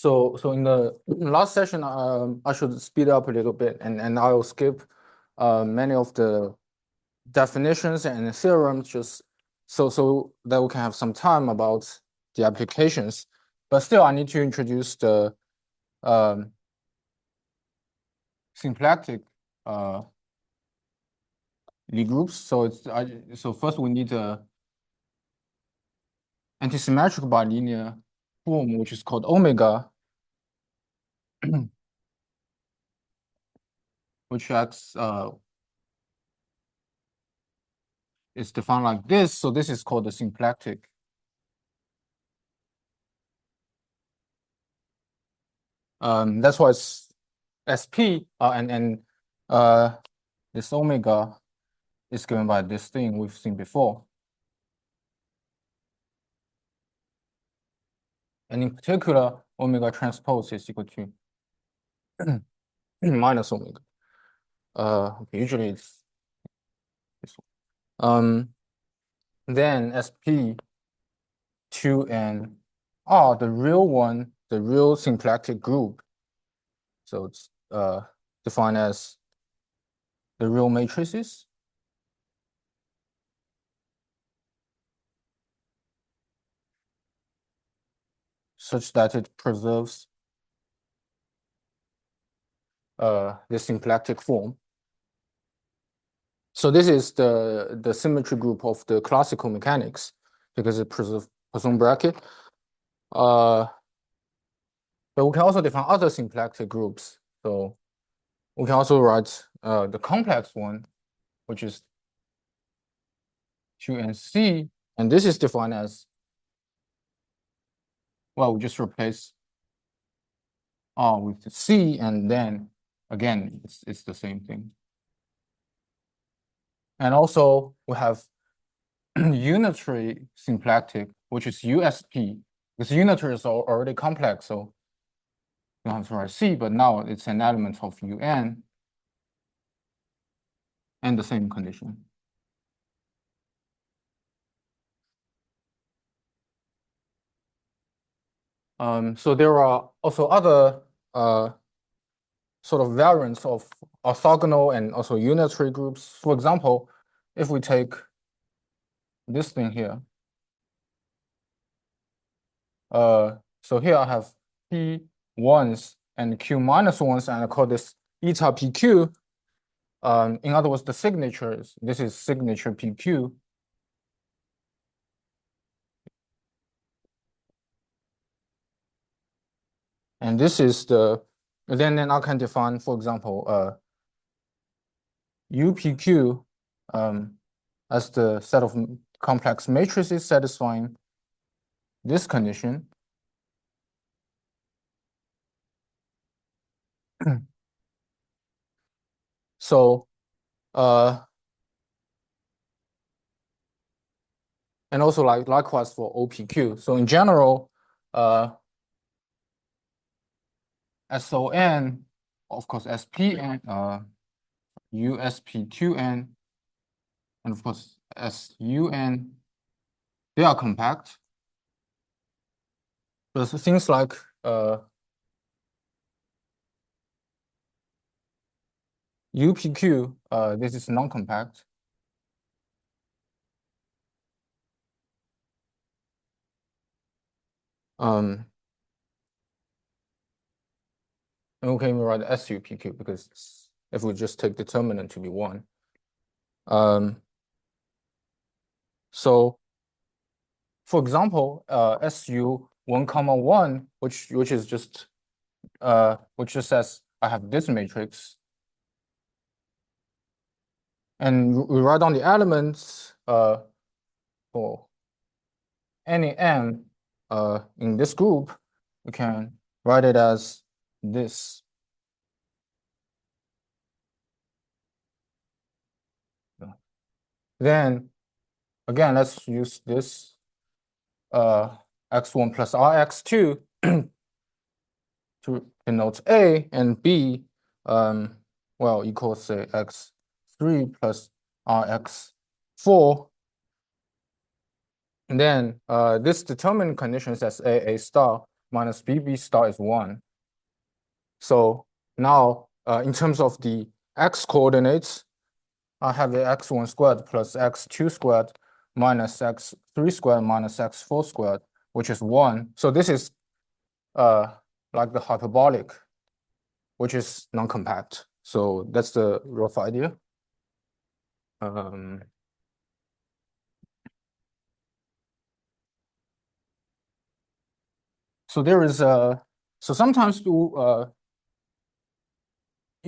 So in the last session, I should speed up a little bit, and I'll skip many of the definitions and theorems, just so that we can have some time about the applications. But still, I need to introduce the symplectic Lie groups. So first we need a antisymmetric bilinear form, which is called omega, which acts is defined like this. So this is called the symplectic. That's why it's SP and this omega is given by this thing we've seen before. And in particular, omega transpose is equal to minus omega. Okay, usually it's this one. Then SP 2 and R, the real one, the real symplectic group. So it's defined as the real matrices. Such that it preserves the symplectic form. So this is the symmetry group of the classical mechanics because it preserves Poisson bracket. But we can also define other symplectic groups. So we can also write the complex one, which is Q and C, and this is defined as, well, we just replace R with the C, and then again it's the same thing. And also we have unitary symplectic, which is USP, because unitary is already complex, so you don't have to write C, but now it's an element of UN and the same condition. So there are also other sort of variants of orthogonal and also unitary groups. For example, if we take this thing here, so here I have P1s and Q-1s, and I call this eta PQ. In other words, the signatures, this is signature PQ. And this is then I can define, for example, UPQ as the set of complex matrices satisfying this condition. So, and also likewise for OPQ. So in general, SON, of course, SPN, USP2N, and of course SUN, they are compact. But things like UPQ, this is non-compact. And we can write SUPQ because if we just take determinant to be 1. So for example, SU 1, 1, which is just which just says I have this matrix, and we write down the elements for any n in this group. We can write it as this. Then again, let's use this x1 plus rx2 to denote A, and B, well, equals say x3 plus rx4. And then this determinant condition says A star minus BB star is 1. So now in terms of the x coordinates, I have the x1 squared plus x2 squared minus x3 squared minus x4 squared, which is 1. So this is like the hyperbolic, which is non-compact. So that's the rough idea. So there is so sometimes you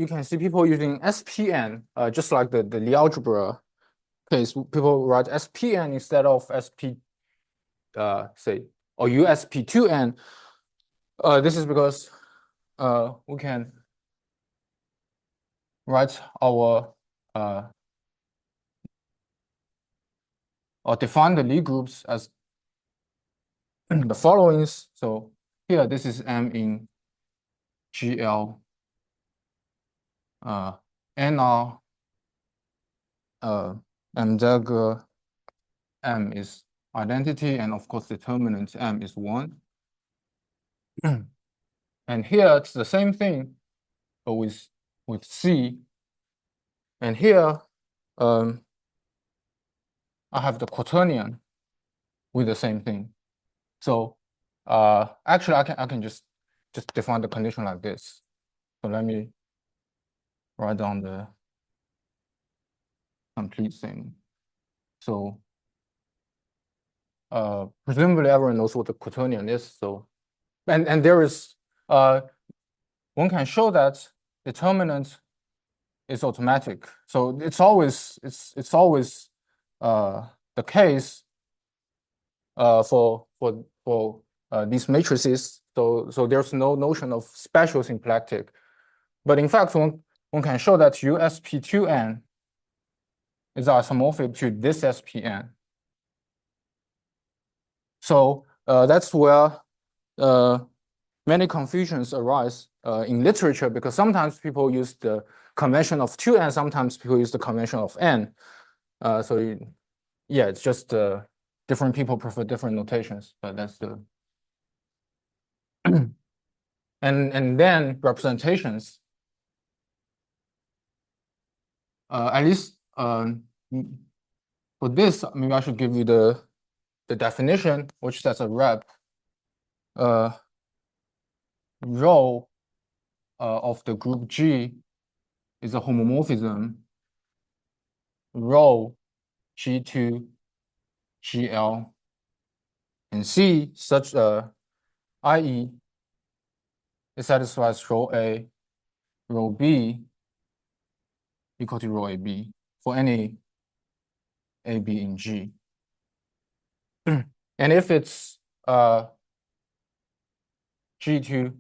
can see people using SPN, just like the algebra case. People write SPN instead of SP, say, or USP2N. This is because we can write our or define the Lie groups as the following. So here, this is M in GL, NR, MZ, M is identity, and of course, determinant M is 1. And here, it's the same thing, but with C. And here, I have the quaternion with the same thing. So actually, I can just define the condition like this. So let me write down the complete thing. So presumably everyone knows what the quaternion is. So and there is one can show that determinant is automatic. So it's always the case for these matrices. So there's no notion of special symplectic. But in fact, one can show that USP2N is isomorphic to this SPN. So that's where many confusions arise in literature, because sometimes people use the convention of 2N, sometimes people use the convention of N. Yeah, it's just different people prefer different notations, but that's the and then representations. At least for this, maybe I should give you the definition, which says a rep rho of the group G is a homomorphism rho G2 GL and C such i.e. it satisfies rho A, rho B equal to rho AB for any AB in G. And if it's G2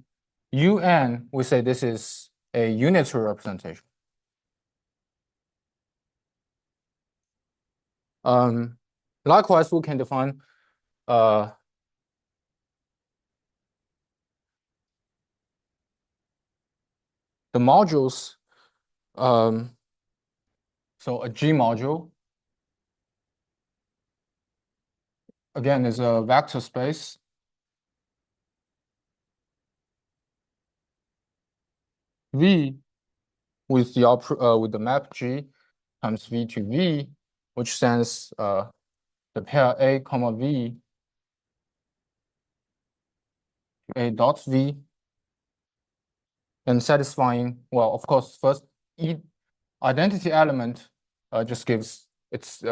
UN, we say this is a unitary representation. Likewise, we can define the modules. So a G module, again, is a vector space. V with the map G times V to V, which sends the pair A comma V to A dot V, and satisfying, well, of course, first E identity element just gives its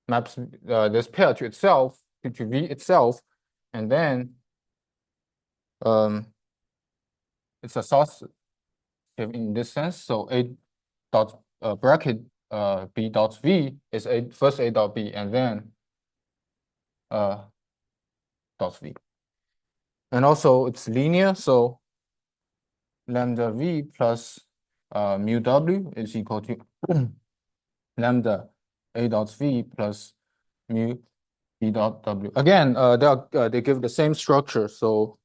maps this pair to itself, to V itself, and then it's associative in this sense. So A dot bracket B dot V is first A dot B and then dot V. And also it's linear, so lambda V plus mu W is equal to lambda A dot V plus mu B dot W. Again, they give the same structure. So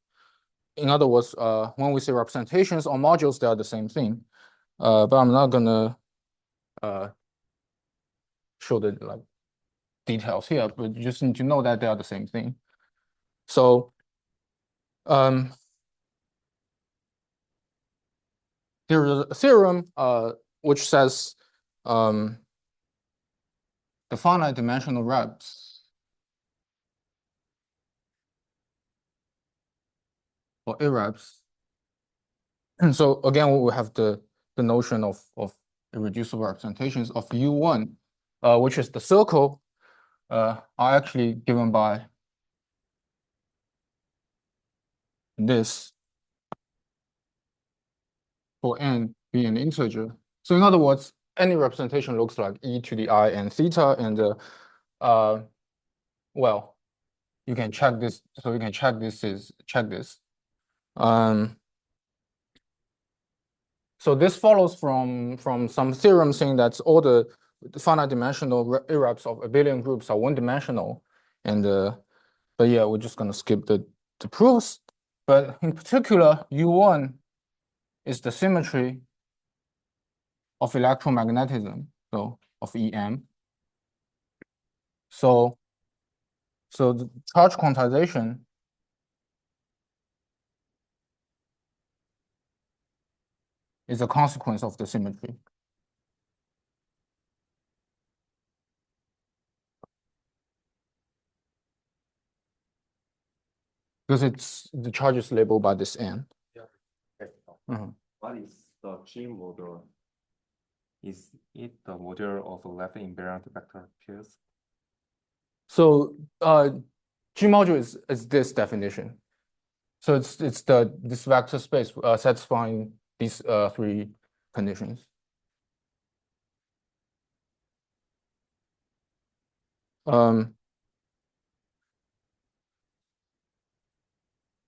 in other words, when we say representations or modules, they are the same thing. But I'm not gonna show the details here, but you just need to know that they are the same thing. So There is a theorem which says the finite dimensional reps or irreps. And so again, we have the notion of irreducible representations of U1, which is the circle, are actually given by this for n being an integer. So in other words, any representation looks like e to the I and theta, and well, you can check this. So you can check this. So this follows from some theorem saying that all the finite dimensional irreps of abelian groups are one-dimensional, and but yeah, we're just gonna skip the proofs. But in particular, U1 is the symmetry of electromagnetism, so of EM. So the charge quantization is a consequence of the symmetry. Because it's the charge is labeled by this n. Yeah. What is the G model? Is it the model of left invariant vector pairs? So G module is this definition. So it's this vector space satisfying these three conditions.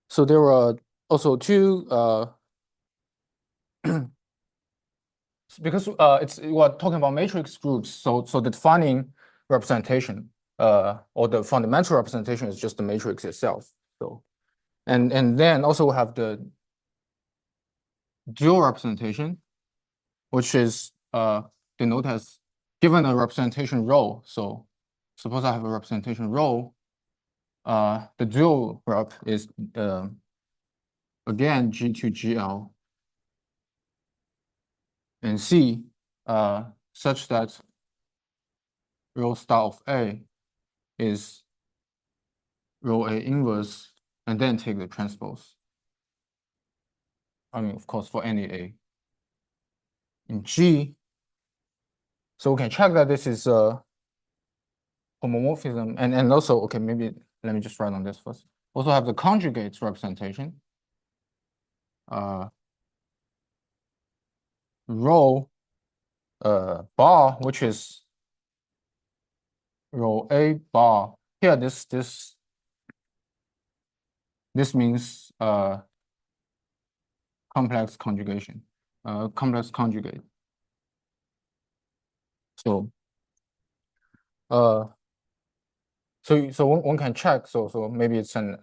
So there are also two because we're talking about matrix groups. So the defining representation or the fundamental representation is just the matrix itself. So and then also we have the dual representation, which is denoted as given a representation rho. So suppose I have a representation rho. The dual rep is again G to GL and C such that rho star of A is rho A inverse, and then take the transpose. I mean, of course, for any A. In G, so we can check that this is a homomorphism, and also, okay, maybe let me just write on this first. Also have the conjugate representation. Rho bar, which is rho A bar. Here, this means complex conjugation, complex conjugate. So so one can check. So maybe it's a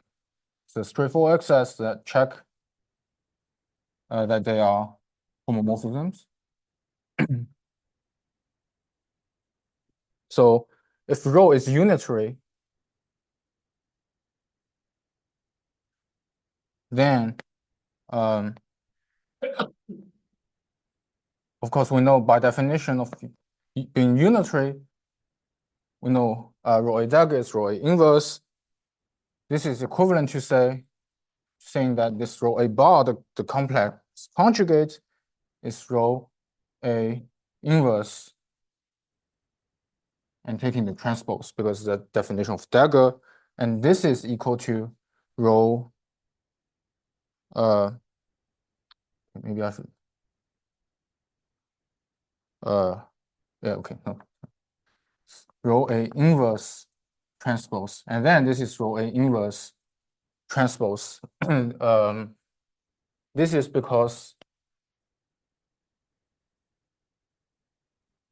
straightforward access that check that they are homomorphisms. So if rho is unitary, then of course we know by definition of being unitary, we know rho A dagger is rho A inverse. This is equivalent to saying that this rho A bar, the complex conjugate, is rho A inverse and taking the transpose because the definition of dagger, and this is equal to rho. Maybe I should. Yeah, okay, no. Rho A inverse transpose, and then this is rho A inverse transpose. This is because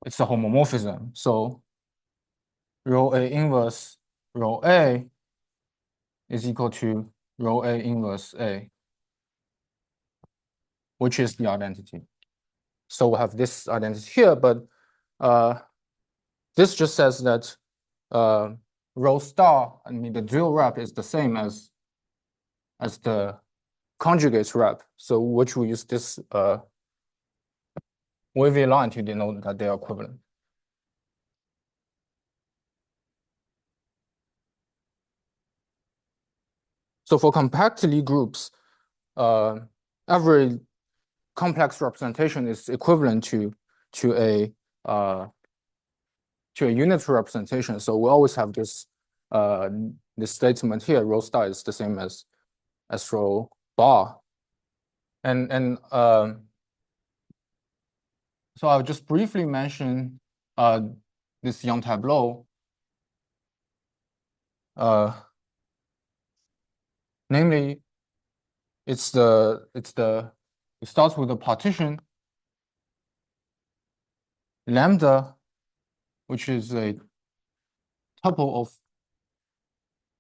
it's a homomorphism. So rho A inverse rho A is equal to rho A inverse A, which is the identity. So we have this identity here, but this just says that rho star, I mean the dual rep is the same as as the conjugates rep. So which we use this wavy line to denote that they are equivalent. So for compact Lie groups, every complex representation is equivalent to a unitary representation. So we always have this statement here: rho star is the same as rho bar. And so I'll just briefly mention this Young tableau. Namely, it starts with a partition lambda, which is a tuple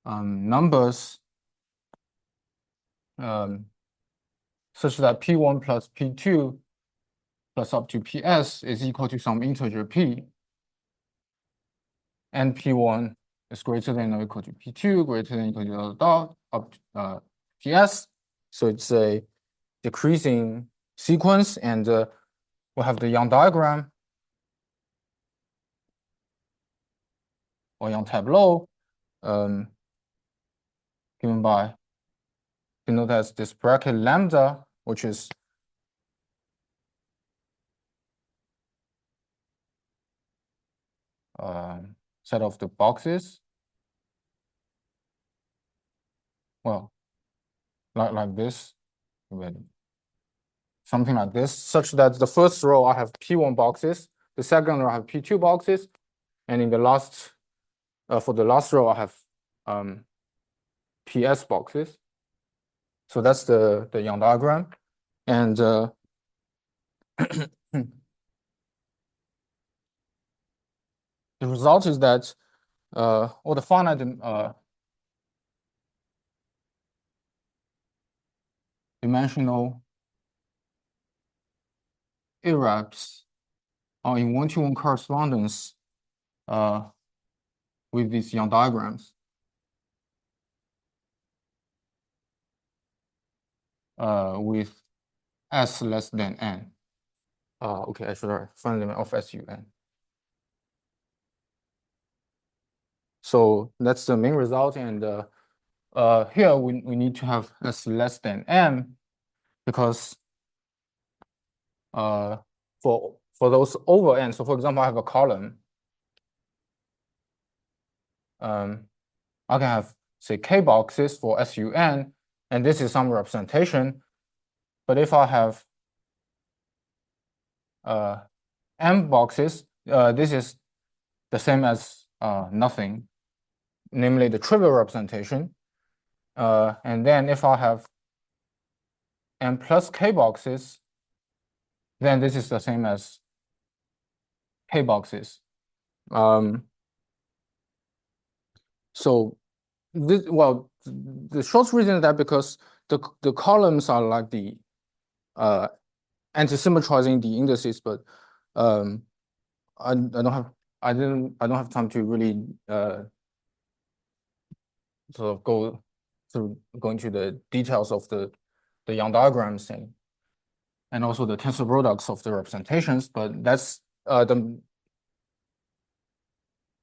of numbers such that P1 plus P2 plus up to PS is equal to some integer P. And P1 is greater than or equal to P2, greater than or equal to dot up to PS. So it's a decreasing sequence, and we have the Young diagram or Young tableau given by denoted as this bracket lambda, which is set of the boxes. Well, like this, something like this, such that the first row I have P1 boxes, the second row I have P2 boxes, and in the last, for the last row I have PS boxes. So that's the Young diagram, and the result is that all the finite dimensional irreps are in one-to-one correspondence with these Young diagrams. With S less than N. Okay, I should write final limit of SUN. So that's the main result, and here we need to have S less than M, because for those over N, so for example, I have a column. I can have, say, K boxes for SUN, and this is some representation. But if I have M boxes, this is the same as nothing, namely the trivial representation. And then if I have M plus K boxes, then this is the same as K boxes. So this, well, the short reason is that because the columns are like the anti-symmetrizing the indices, but I don't have time to really sort of go into the details of the Young diagrams and also the tensor products of the representations, but that's the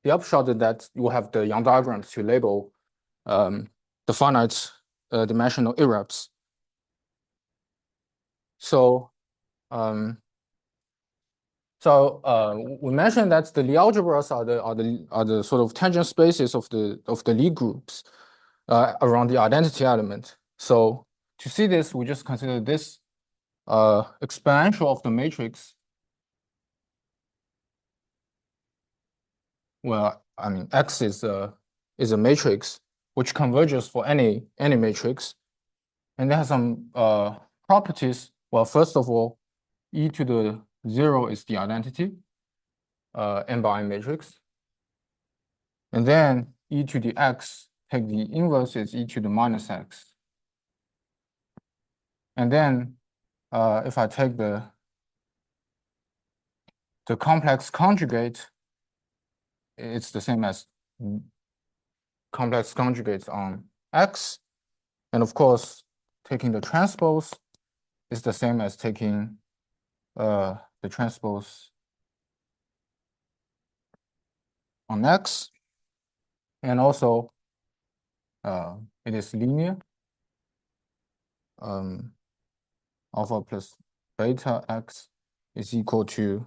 upshot is that you have the Young diagrams to label the finite dimensional irreps. So we mentioned that the Lie algebras are the sort of tangent spaces of the Lie groups around the identity element. So to see this, we just consider this exponential of the matrix. Well, I mean, X is a matrix which converges for any matrix, and it has some properties. Well, first of all, e to the 0 is the identity, n by n matrix, and then e to the x, take the inverse, is e to the minus x, and then if I take the complex conjugate, it's the same as complex conjugates on x, And of course, taking the transpose is the same as taking the transpose on X. And also, it is linear. Alpha plus beta X is equal to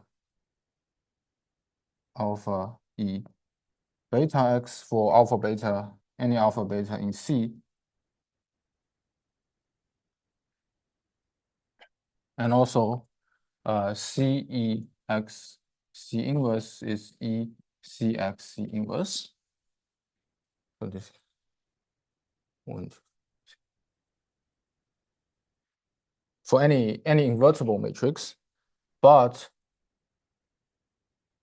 alpha E beta X for alpha beta, any alpha beta in C. And also, CEX, C inverse is ECX C inverse. So this one. For any invertible matrix, but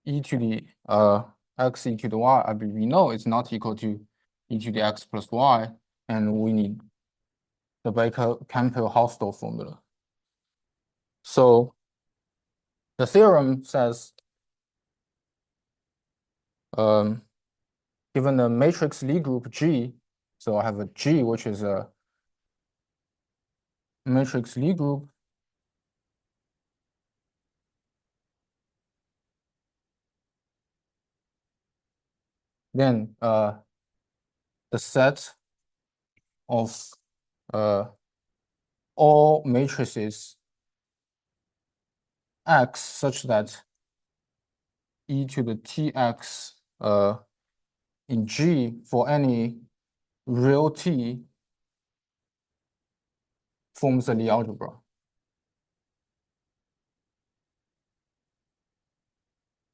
e to the x e to the y, I mean, we know it's not equal to e to the x plus y, and we need the Baker-Campbell-Hausdorff formula. So the theorem says, given the matrix Lie group G, so I have a G, which is a matrix Lie group, then the set of all matrices X such that e to the tx in G for any real T forms a Lie algebra.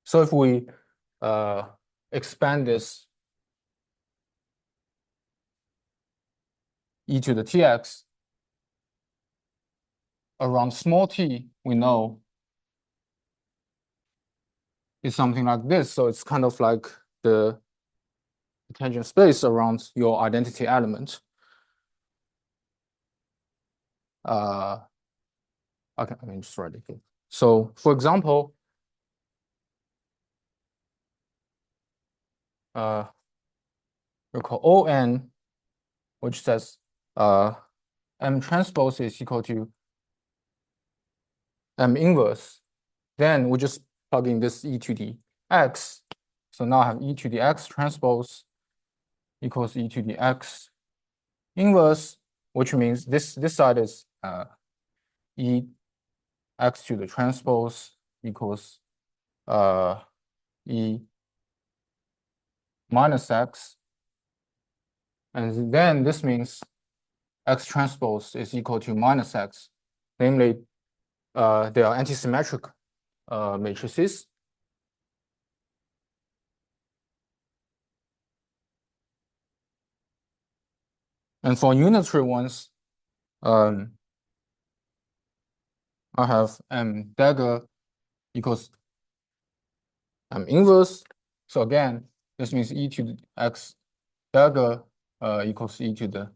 So if we expand this e to the tx around small t, we know is something like this. So it's kind of like the tangent space around your identity element. Okay, I mean, just write it here. So for example, recall ON, which says M transpose is equal to M inverse. Then we just plug in this e to the x. So now I have e to the x transpose equals e to the x inverse, which means this side is e x to the transpose equals e minus x. And then this means x transpose is equal to minus x. Namely, they are antisymmetric matrices. And for unitary ones, I have M dagger equals M inverse. So again, this means e to the x dagger equals e to the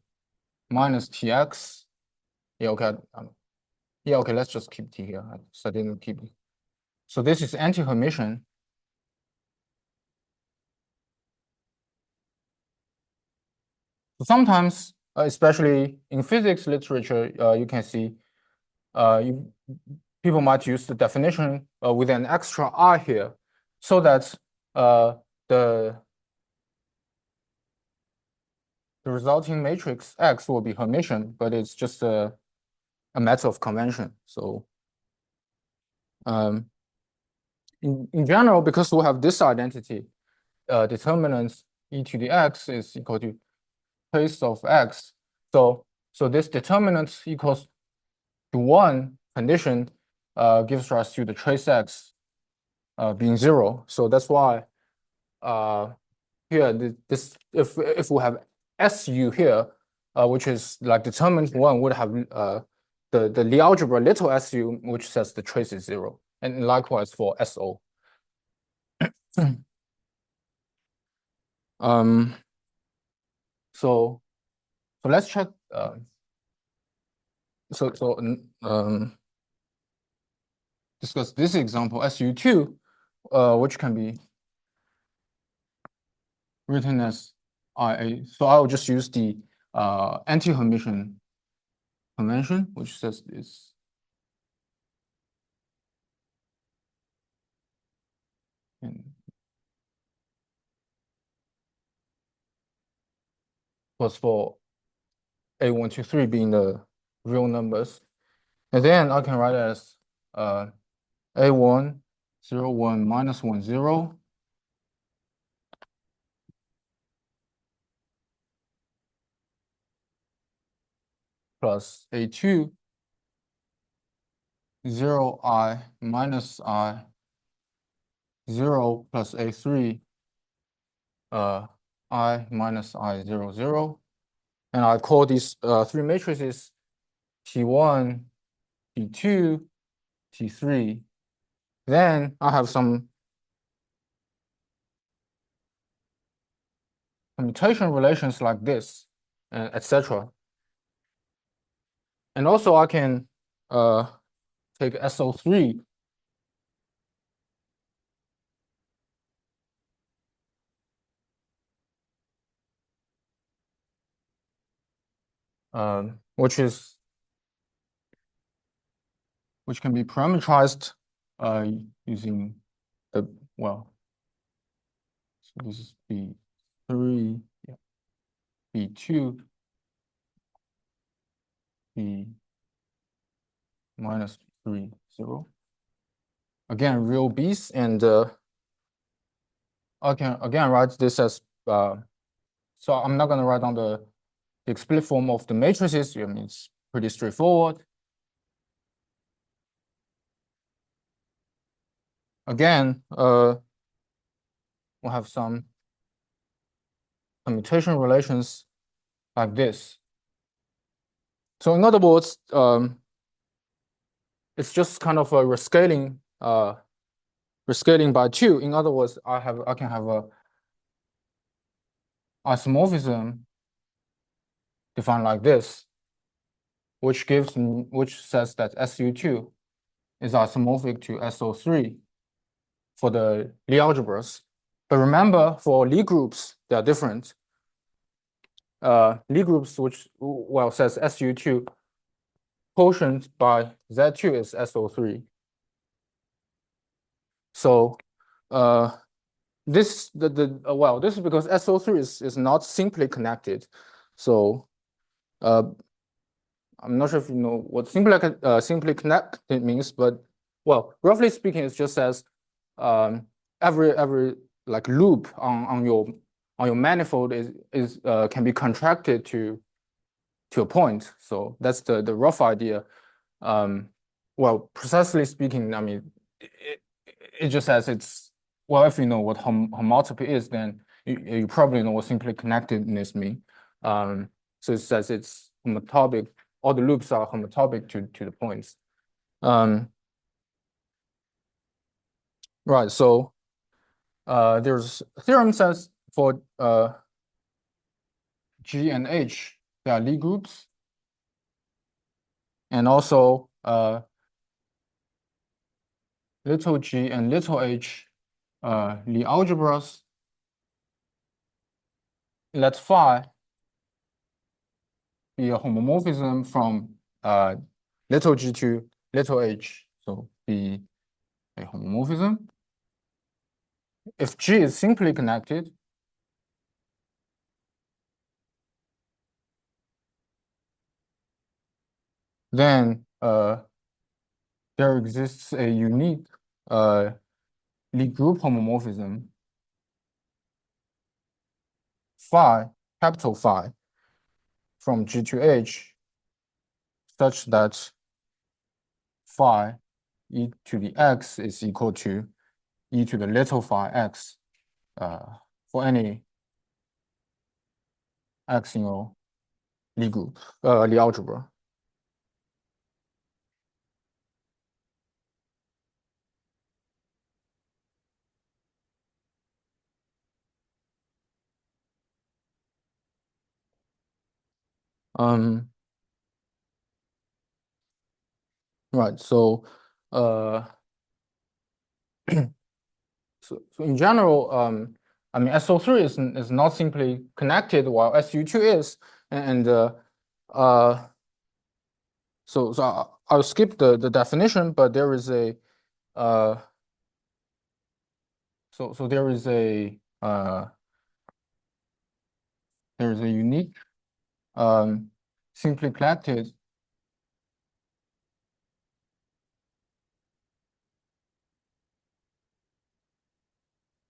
minus tx. Yeah, okay. Yeah, okay, let's just keep t here. So I didn't keep it. So this is anti-Hermitian. Sometimes, especially in physics literature, you can see people might use the definition with an extra r here, so that the resulting matrix X will be Hermitian, but it's just a matter of convention. So in general, because we have this identity, determinant e to the x is equal to trace of x. So this determinant equals to 1 condition gives rise to the trace x being 0. So that's why here this if we have SU here, which is like determinant 1 would have the Lie algebra little SU, which says the trace is 0, and likewise for SO. So let's check. Discuss this example SU2, which can be written as IA. So I'll just use the anti-Hermitian convention, which says this. And plus for A1, 2, 3 being the real numbers. And then I can write it as A1, 0, 1, minus 1, 0. Plus A2, 0, I, minus I, 0 plus A3, I minus I, 0, 0. And I call these three matrices T1, T2, T3. Then I have some commutation relations like this, etc. And also I can take SO3 which can be parameterized using the, well, so this is B3, yeah, B2, B minus 3, 0. Again, real B's, and I can again write this as, so I'm not going to write down the explicit form of the matrices. I mean, it's pretty straightforward. Again, we'll have some commutation relations like this. So in other words, it's just kind of a rescaling by 2. In other words, I can have a isomorphism defined like this, which says that SU2 is isomorphic to SO3 for the Lie algebras. But remember, for Lie groups, they are different. Lie groups, which, well, says SU2 quotient by Z2 is SO3. So this this is because SO3 is not simply connected. So I'm not sure if you know what simply connected means, but well, roughly speaking, it just says every like loop on your manifold is can be contracted to a point. So that's the rough idea. Well, precisely speaking, I mean, it just says it's, well, if you know what homotopy is, then you probably know what simply connectedness means. So it says it's homotopic. All the loops are homotopic to the points. Right. So there's a theorem says for G and H, they are Lie groups, and also little g and little h Lie algebras. Let phi be a homomorphism from little g to little h, so be a homomorphism. If G is simply connected, then there exists a unique Lie group homomorphism phi, capital Phi, from G to H, such that phi e to the x is equal to e to the little phi x for any x in your Lie group, Lie algebra. Right. So, so in general, I mean, SO3 is not simply connected, while SU2 is. And so I'll skip the definition, but there is a so there is a unique simply collected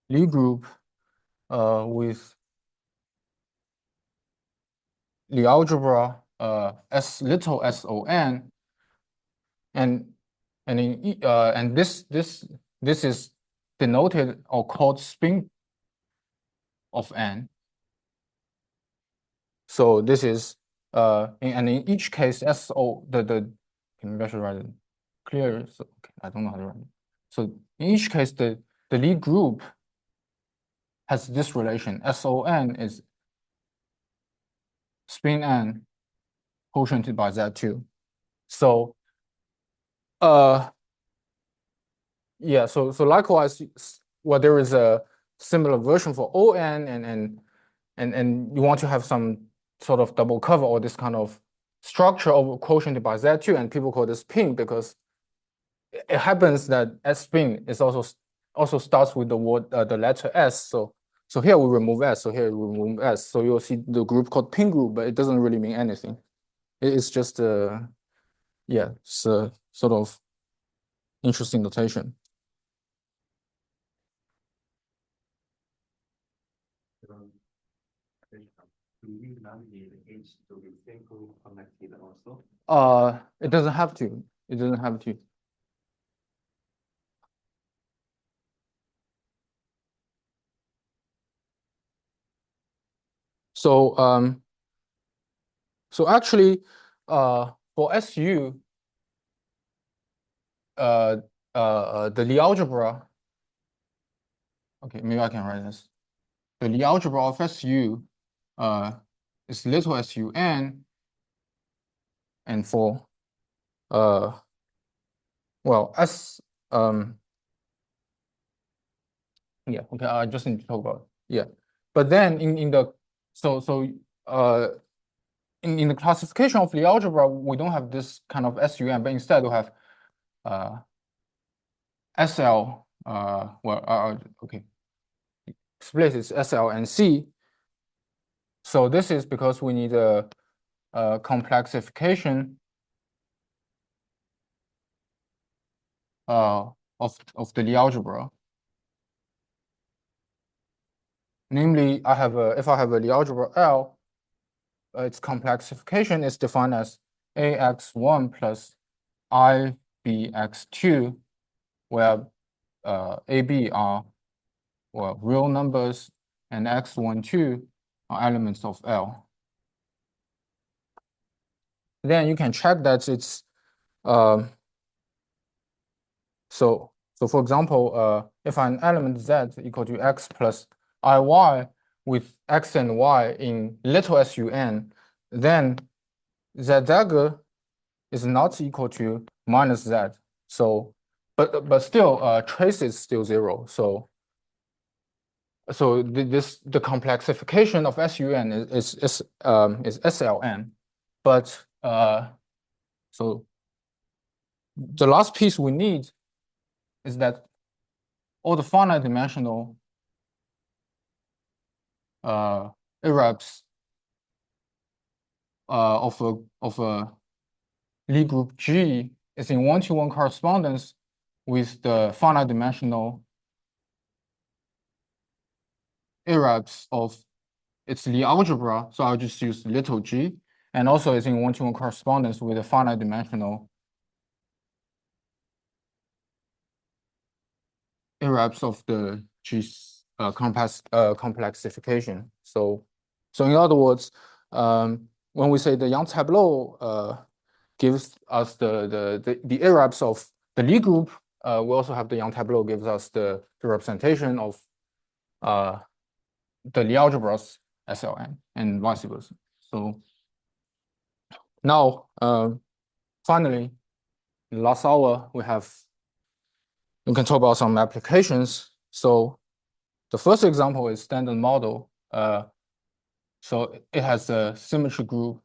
Lie group with the algebra S little SON, and this is denoted or called spin of n. So this is and in each case SO maybe I should write it clear. So okay, I don't know how to write it. So in each case the Lie group has this relation. SON is spin n quotiented by Z2. So yeah, so likewise, well, there is a similar version for ON, and you want to have some sort of double cover or this kind of structure of quotiented by Z2, and people call this pin because it happens that S spin is also starts with the word the letter S. So here we remove S, so here we remove S. So you'll see the group called pin group, but it doesn't really mean anything. It's just yeah, it's a sort of interesting notation. Do we not need H to be single connected also? It doesn't have to. It doesn't have to. So so actually, for SU, the Lie algebra. Okay, maybe I can write this. The Lie algebra of SU, is little SUN, and for well S yeah, okay, I just need to talk about it. Yeah, but then in the in the classification of the algebra, we don't have this kind of SUN, but instead we have SL. Okay, split is SL and C. So this is because we need a complexification of the Lie algebra. Namely, if I have a Lie algebra L, its complexification is defined as AX1 plus IBX2, where AB are real numbers and X1, 2 are elements of L. Then you can check that it's so for example, if an element Z equal to X plus IY with X and Y in little SUN, then Z dagger is not equal to minus Z. So, but still, trace is still 0. So the complexification of SUN is SLN, but so the last piece we need is that all the finite dimensional irreps of a Lie group G is in one-to-one correspondence with the finite dimensional irreps of its Lie algebra. So I'll just use little g, and also it's in one-to-one correspondence with the finite dimensional irreps of the G complexification. So in other words, when we say the Young tableau gives us the irreps of the Lie group, we also have the Young tableau gives us the representation of the Lie algebras SLN and vice versa. So now, finally, in the last hour, we can talk about some applications. So the first example is standard model. So it has a symmetry group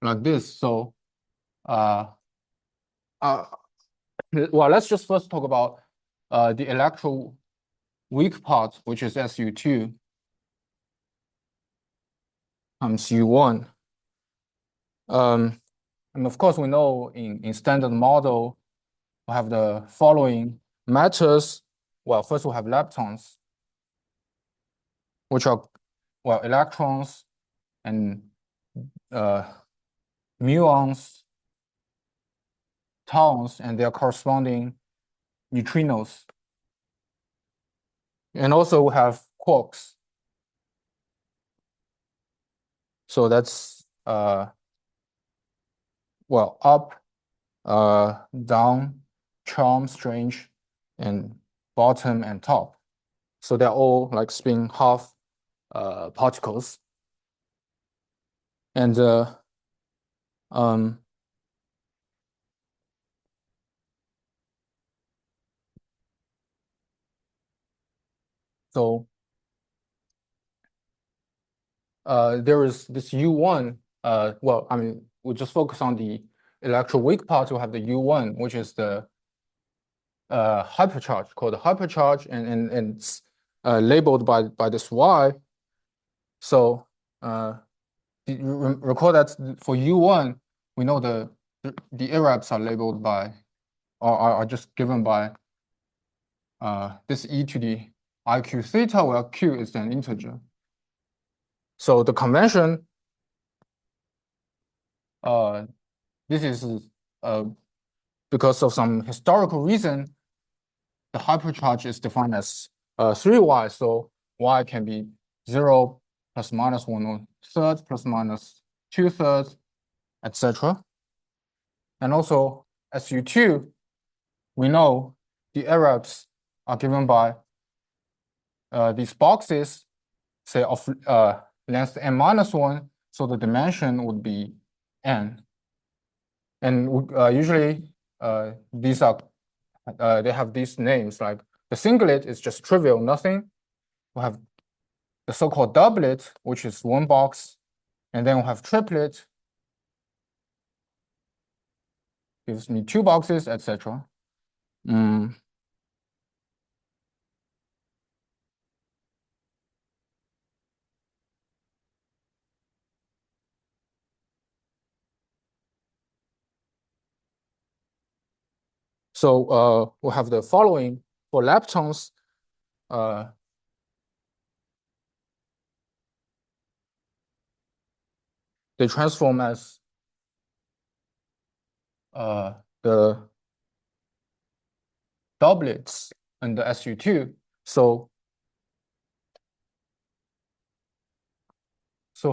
like this. So well, let's just first talk about the electroweak part, which is SU2 times U1. And of course, we know in standard model, we have the following matters. Well, first we have leptons, which are, well, electrons and muons, tons, and their corresponding neutrinos. And also we have quarks. So that's, well, up, down, charm, strange, and bottom and top. So they're all like spin half particles. And so there is this U1. Well, I mean, we just focus on the electroweak part. We have the U1, which is the hypercharge, called hypercharge, and it's labeled by this Y. So recall that for U1, we know the irreps are labeled by, or are just given by this e to the iq theta, where q is an integer. So the convention, this is because of some historical reason, the hypercharge is defined as 3y. So y can be 0 plus minus 1/3 plus minus 2/3, etc. And also SU2, we know the irreps are given by these boxes, say of length n-1, so the dimension would be n. And usually these are they have these names, like the singlet is just trivial, nothing. We have the so-called doublet, which is one box, and then we have triplet, gives me two boxes, etc. So we have the following for leptons. They transform as the doublets and the SU2. So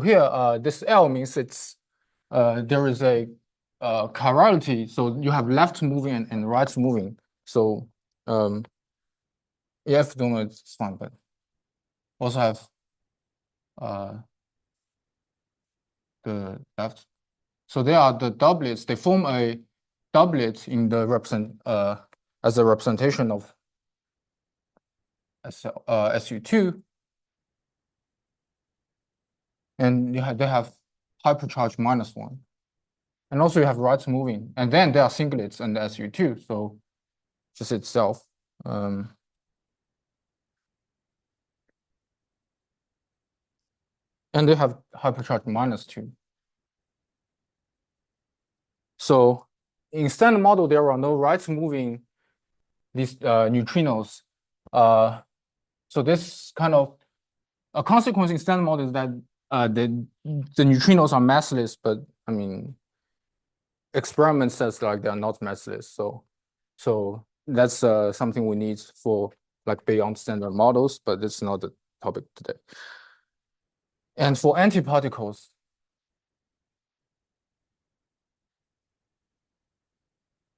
here, this L means it's there is a chirality. So you have left moving and right moving. So if you don't know, it's fine, but also have the left. So they are the doublets. They form a doublet in the as a representation of SU2. And they have hypercharge -1. And also you have right moving. And then there are singlets and SU2. So just itself. And they have hypercharge -2. So in standard model, there are no right moving these neutrinos. So this kind of a consequence in standard model is that the neutrinos are massless, but I mean, experiment says like they are not massless. So that's something we need for like beyond standard models, but it's not the topic today. And for antiparticles,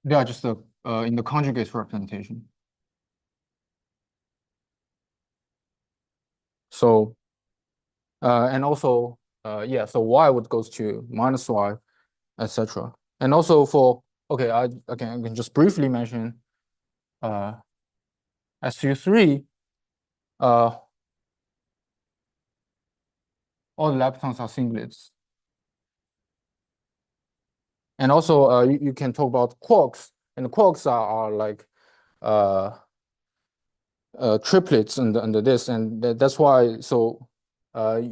they are just in the conjugate representation. So and also yeah, so y would goes to -y, etc. And also for I can just briefly mention SU3. all the leptons are singlets. And also, you can talk about quarks, and the quarks are like triplets under this, and that's why. So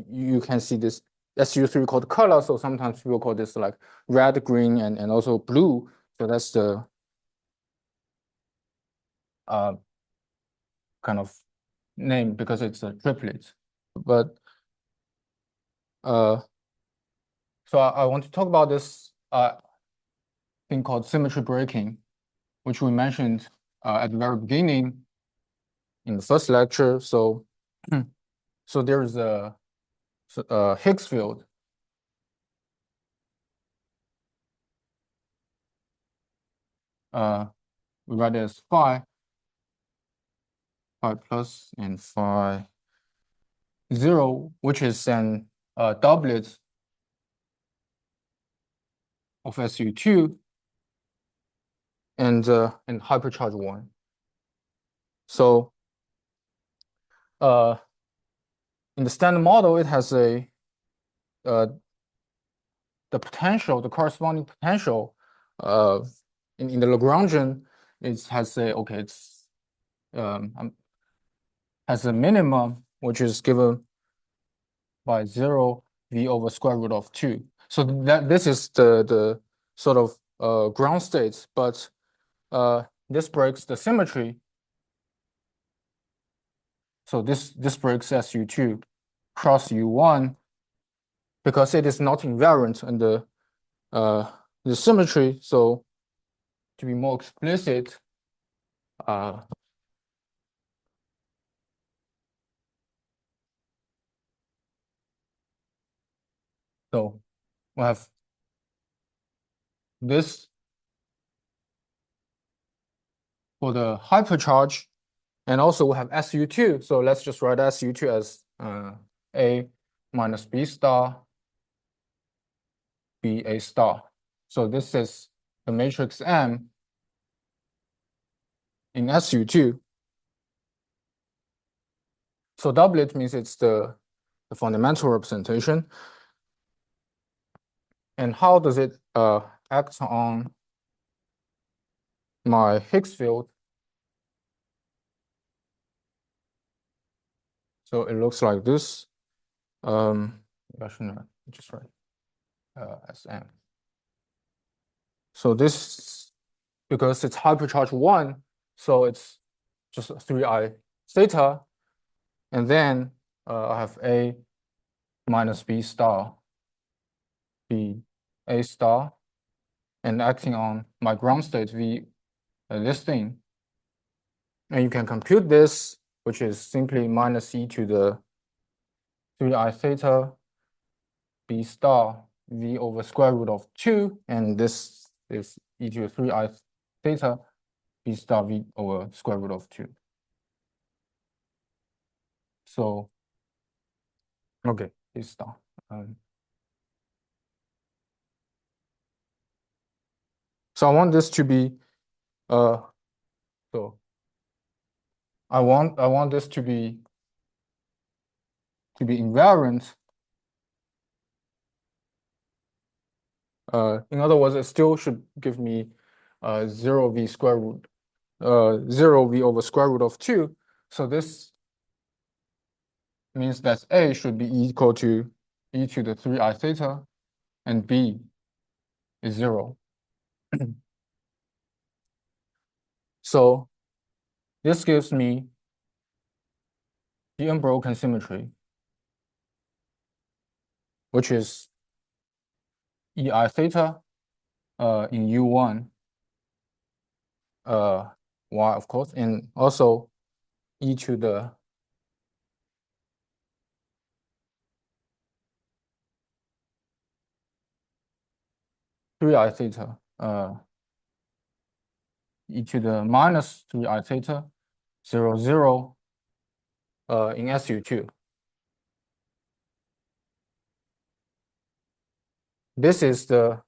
you can see this SU3 called color. So sometimes people call this like red, green, and also blue. So that's the kind of name because it's a triplet. But so I want to talk about this thing called symmetry breaking, which we mentioned at the very beginning in the first lecture. So, so there's a Higgs field. We write it as phi plus and phi 0, which is an doublet of SU2 and hypercharge 1. So in the standard model, it has a the potential, the corresponding potential in the Lagrangian, it has a okay, it's has a minimum which is given by 0 v over square root of 2. So that this is the sort of ground state, but this breaks the symmetry. So this breaks SU2 cross U1 because it is not invariant under the symmetry. So to be more explicit, so we have this for the hypercharge, and also we have SU2. So let's just write SU2 as A minus B star, B A star. So this is the matrix M in SU2. So doublet means it's the fundamental representation. And how does it act on my Higgs field? So it looks like this. I shouldn't just write SM. So this, because it's hypercharge 1, so it's just 3I theta. And then I have A minus B star, B A star, and acting on my ground state V, this thing. And you can compute this, which is simply minus e to the 3I theta B star V over square root of 2. And this is e to the 3I theta B star V over square root of 2. So, okay, B star. So I want this to be, so I want this to be invariant. In other words, it still should give me 0 v square root, 0 v over square root of 2. So this means that A should be equal to e to the 3I theta, and B is 0. So this gives me the unbroken symmetry, which is EI theta in U1, Y, of course, and also e to the 3I theta, e to the minus 3I theta, 0, 0, in SU2. This is the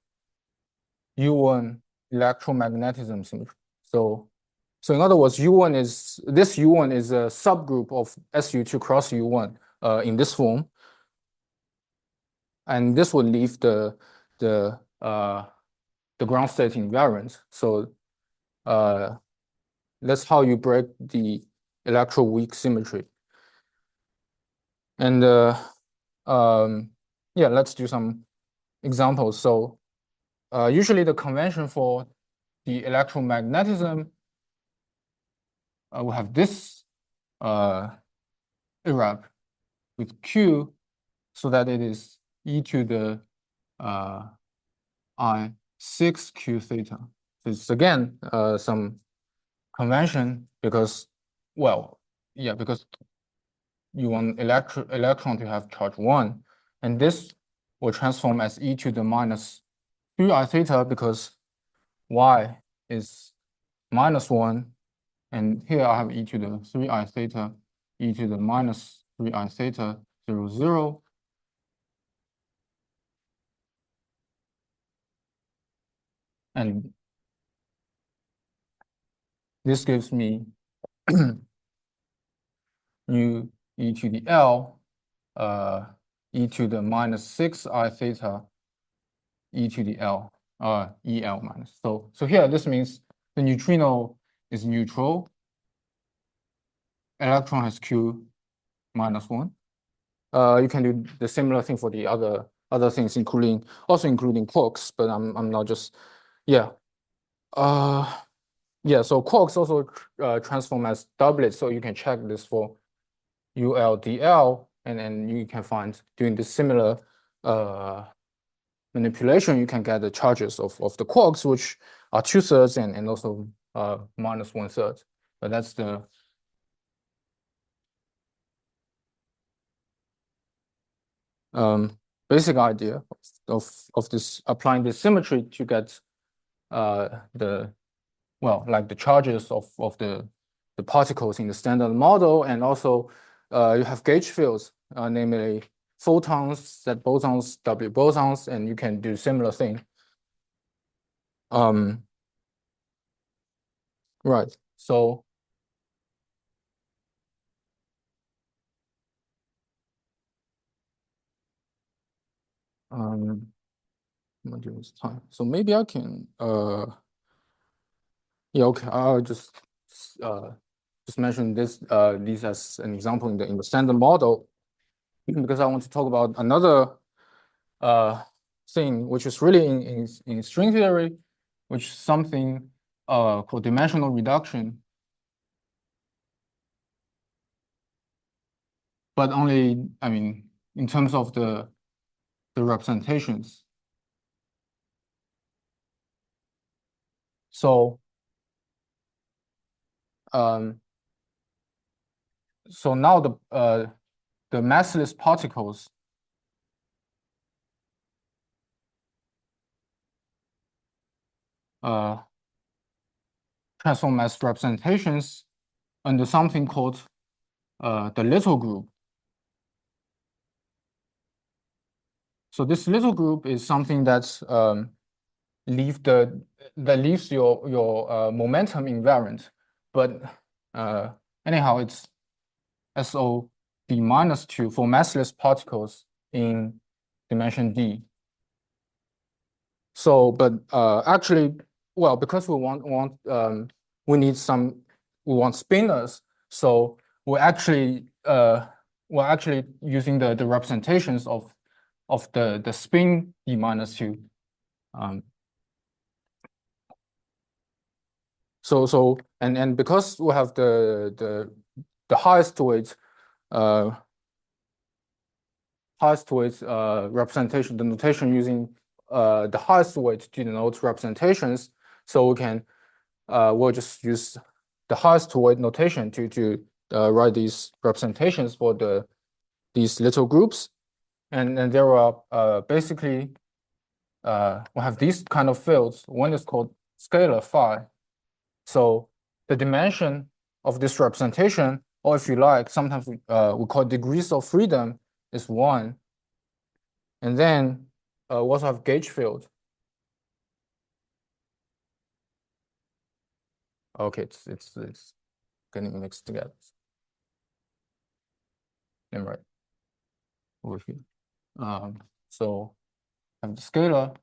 U1 electromagnetism symmetry. So So in other words, U1 is this U1 is a subgroup of SU2 cross U1 in this form, and this would leave the ground state invariant. So that's how you break the electroweak symmetry. And yeah, let's do some examples. So usually the convention for the electromagnetism, we have this irrap with Q, so that it is e to the I6 Q theta. So it's again some convention because, well, yeah, because you want electron to have charge 1, and this will transform as e to the minus 3I theta because y is -1, and here I have e to the 3I theta, e to the minus 3I theta, 0, 0. And this gives me nu e to the L, e to the minus 6I theta, e to the L, EL minus. So here, this means the neutrino is neutral. Electron has Q -1. You can do the similar thing for the other things, including quarks, but I'm not just, yeah. Yeah, so quarks also transform as doublets, so you can check this for ULDL, and then you can find doing this similar manipulation, you can get the charges of the quarks, which are 2/3 and also -1/3. But that's the basic idea of this, applying this symmetry to get like the charges of the particles in the standard model, and also you have gauge fields, namely photons, Z bosons, W bosons, and you can do similar thing. Right. So modules time. So maybe I can yeah, okay, I'll just mention this these as an example in the standard model, because I want to talk about another thing which is really in string theory, which is something called dimensional reduction, but only, I mean, in terms of the representations. So so now the massless particles transform as representations under something called the little group. So this little group is something that leaves your momentum invariant, but anyhow, it's SOD -2 for massless particles in dimension D. So, but actually, well, because we want spinors, so we're actually using the representations of the spin D -2. So and because we have the highest weight representation, the notation using the highest weight to denote representations, so we can we'll just use the highest weight notation to write these representations for these little groups, and there are basically we have these kind of fields. One is called scalar phi. So the dimension of this representation, or if you like, sometimes we call degrees of freedom, is 1. And then we also have gauge field. Okay, it's getting mixed together. Let me write over here. So I have the scalar.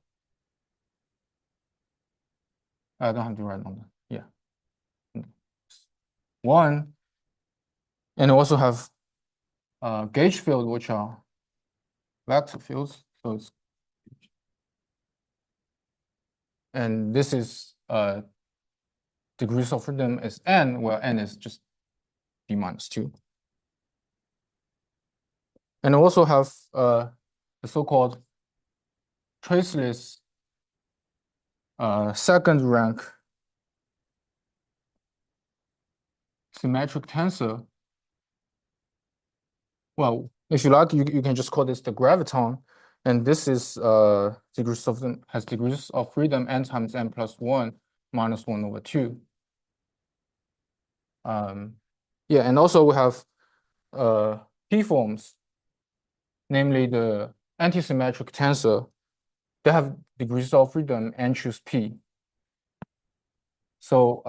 I don't have to write on that. Yeah. 1. And also have gauge field, which are vector fields. So it's, and this is degrees of freedom is n, where n is just d minus 2. And also have the so-called traceless second rank symmetric tensor. Well, if you like, you can just call this the graviton. And this is degrees of has degrees of freedom n times n plus 1 minus 1 over 2. Yeah, and also we have p-forms, namely the antisymmetric tensor. They have degrees of freedom n choose p. So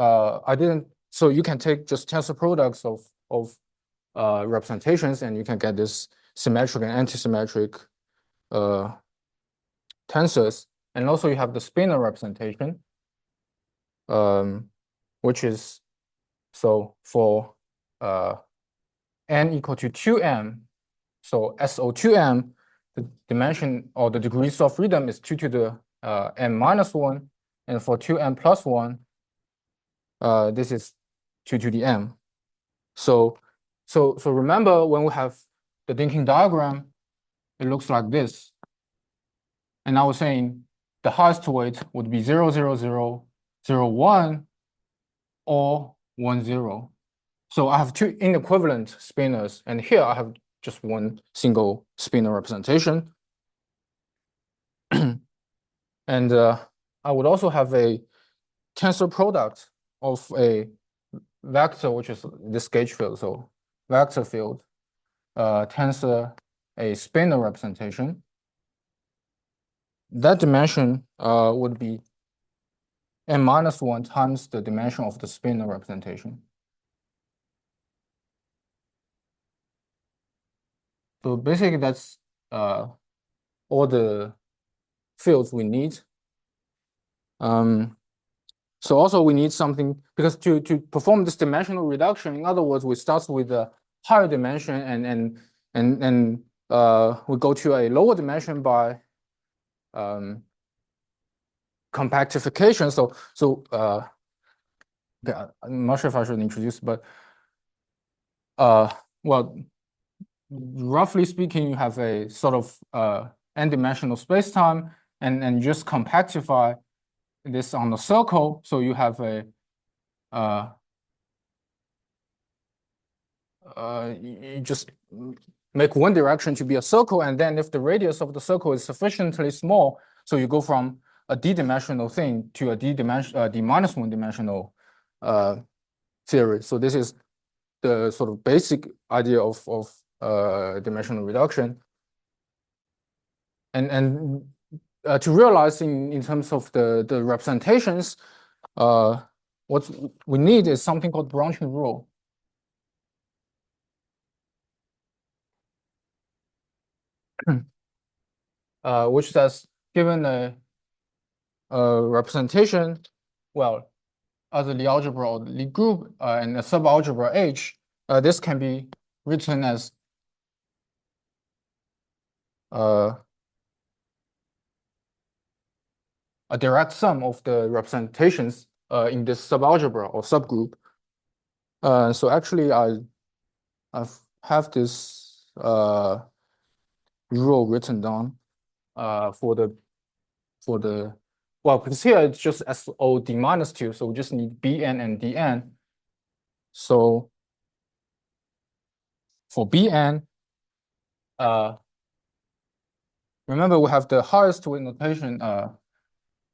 so you can take just tensor products of representations, and you can get this symmetric and antisymmetric tensors. And also you have the spinor representation, which is, so for n equal to 2m, so SO2m, the dimension or the degrees of freedom is 2 to the m minus 1, and for 2m plus 1, this is 2 to the m. So remember, when we have the thinking diagram, it looks like this. And I was saying the highest weight would be 0, 0, 0, 0, 1, or 1, 0. So I have two inequivalent spinors, and here I have just one single spinor representation. And I would also have a tensor product of a vector, which is this gauge field. So vector field, tensor a spinor representation. That dimension would be n minus 1 times the dimension of the spinor representation. So basically, that's all the fields we need. So also we need something, because to perform this dimensional reduction, in other words, we start with a higher dimension and we go to a lower dimension by compactification. So I'm not sure if I should introduce, but well, roughly speaking, you have a sort of n-dimensional spacetime, and just compactify this on the circle. So you have a you just make one direction to be a circle, and then if the radius of the circle is sufficiently small, so you go from a d-dimensional thing to a d minus 1 dimensional theory. So this is the sort of basic idea of dimensional reduction. And to realize in terms of the representations, what we need is something called branching rule. Which says, given a representation, well, either the algebra or the Lie group and a subalgebra H, this can be written as a direct sum of the representations in this subalgebra or subgroup. So actually, I have this rule written down for the well, because here it's just SO d minus 2, so we just need Bn and Dn. So for Bn, remember we have the highest weight notation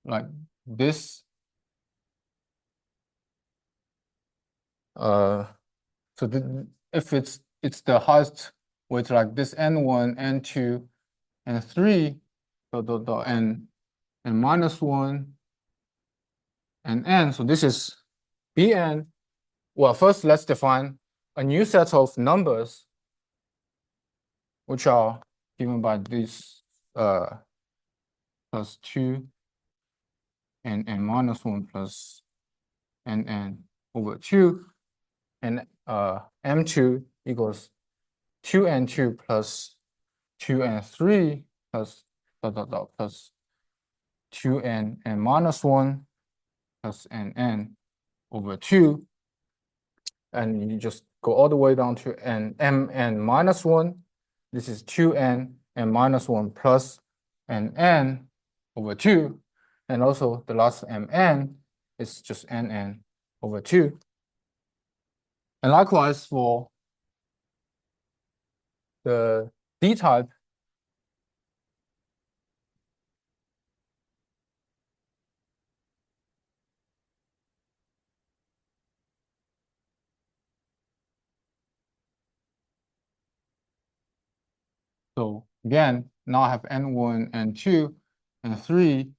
like this. So if it's the highest weight like this n1, n2, and 3, the n minus 1 and n. So this is Bn, well, first let's define a new set of numbers which are given by this plus 2 and n minus 1 plus n over 2, and m2 equals 2n2 plus 2n3 plus dot dot dot plus 2n and minus 1 plus nn over 2, and you just go all the way down to mn minus 1. This is 2n and minus 1 plus nn over 2, and also the last mn is just nn over 2. And likewise for the D-type, so again, now I have n1, n2, n3,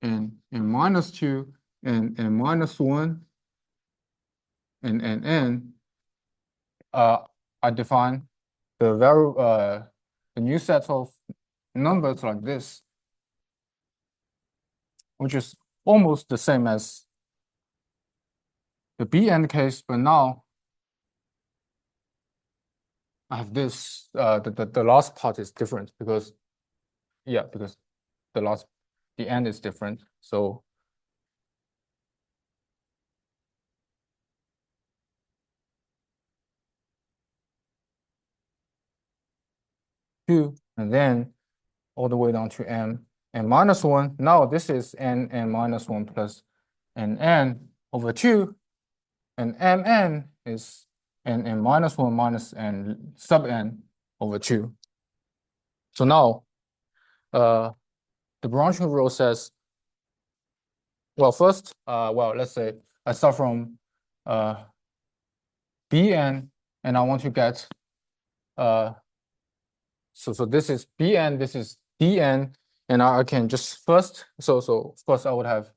and minus 2, and minus 1, and nn. I define the new set of numbers like this, which is almost the same as the Bn case, but now I have this. The last part is different because the end is different. So two, and then all the way down to m and minus 1. Now this is n and minus 1 plus nn over 2, and mn is n and minus 1 minus n sub n over 2. So now the branching rule says, well, first, let's say I start from Bn, and I want to get, so this is Bn, this is Dn, and I can just first, so first I would have,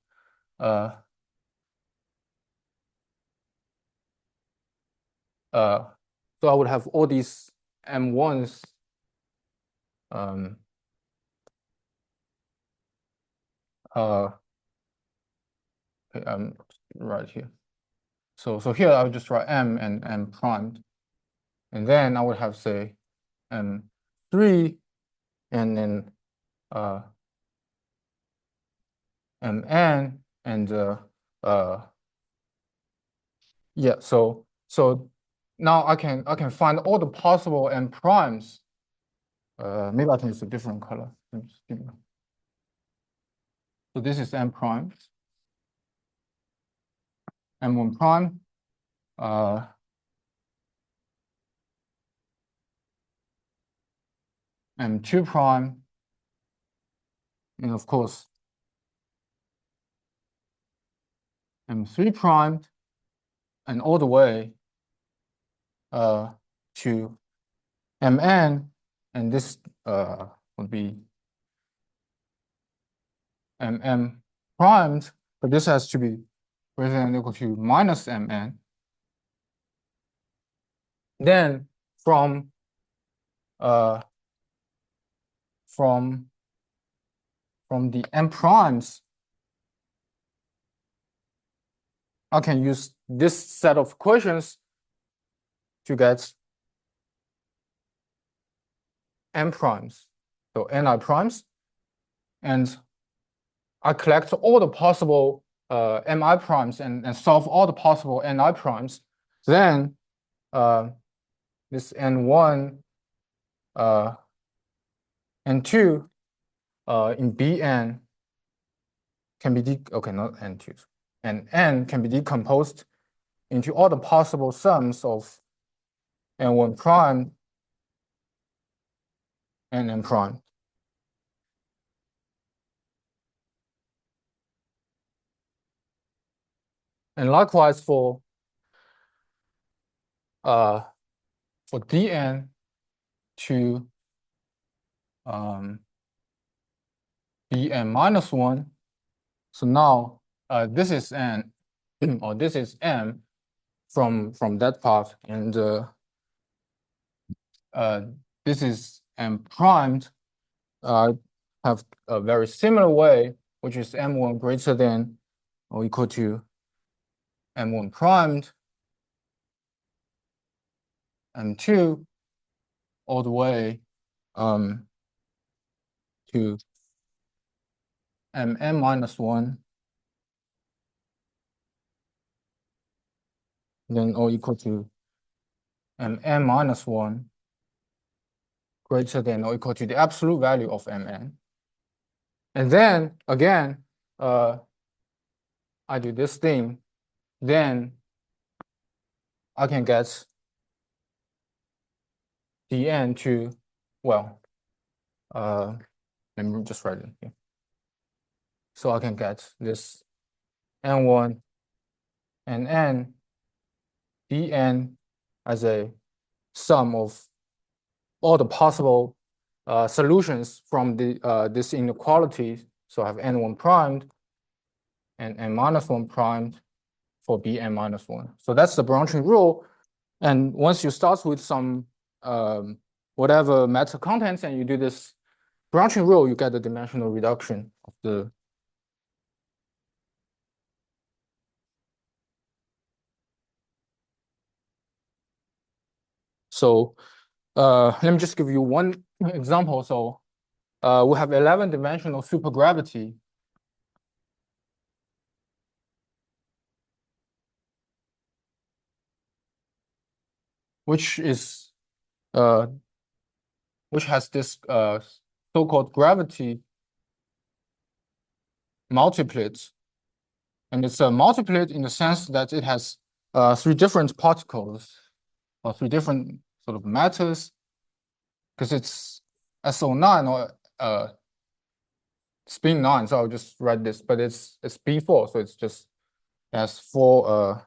so I would have all these M1s, okay, right here. So here I would just write M and M primed, and then I would have, say, M3, and then Mn, and yeah, so now I can find all the possible M primes. Maybe I can use a different color. So this is M prime, M1 prime, M2 prime, and of course M3 prime, and all the way to Mn, and this would be Mn primed, but this has to be greater than or equal to minus Mn. Then from the M primes, I can use this set of equations to get M primes, so Ni primes, and I collect all the possible Mi primes and solve all the possible Ni primes. Then this N1, N2 in Bn can be not N2, and N can be decomposed into all the possible sums of N1 prime and N prime. And likewise for Dn to Bn minus 1. So now this is an or this is M from that part, and this is M primed, have a very similar way, which is M1 greater than or equal to M1 primed, M2, all the way to Mn minus 1, then all equal to Mn minus 1 greater than or equal to the absolute value of Mn. And then again, I do this thing, then I can get dn to, well, let me just write it here. So I can get this n1 and n dn as a sum of all the possible solutions from this inequality. So I have n1 primed and n minus 1 primed for Bn minus 1. So that's the branching rule. And once you start with some whatever matter contents and you do this branching rule, you get the dimensional reduction of the. So let me just give you one example. So we have 11-dimensional supergravity. Which has this so-called gravity multiplet. And it's a multiplet in the sense that it has 3 different particles or 3 different sort of matters, because it's SO9 or spin 9. So I'll just write this, but it's B4, so it's just has 4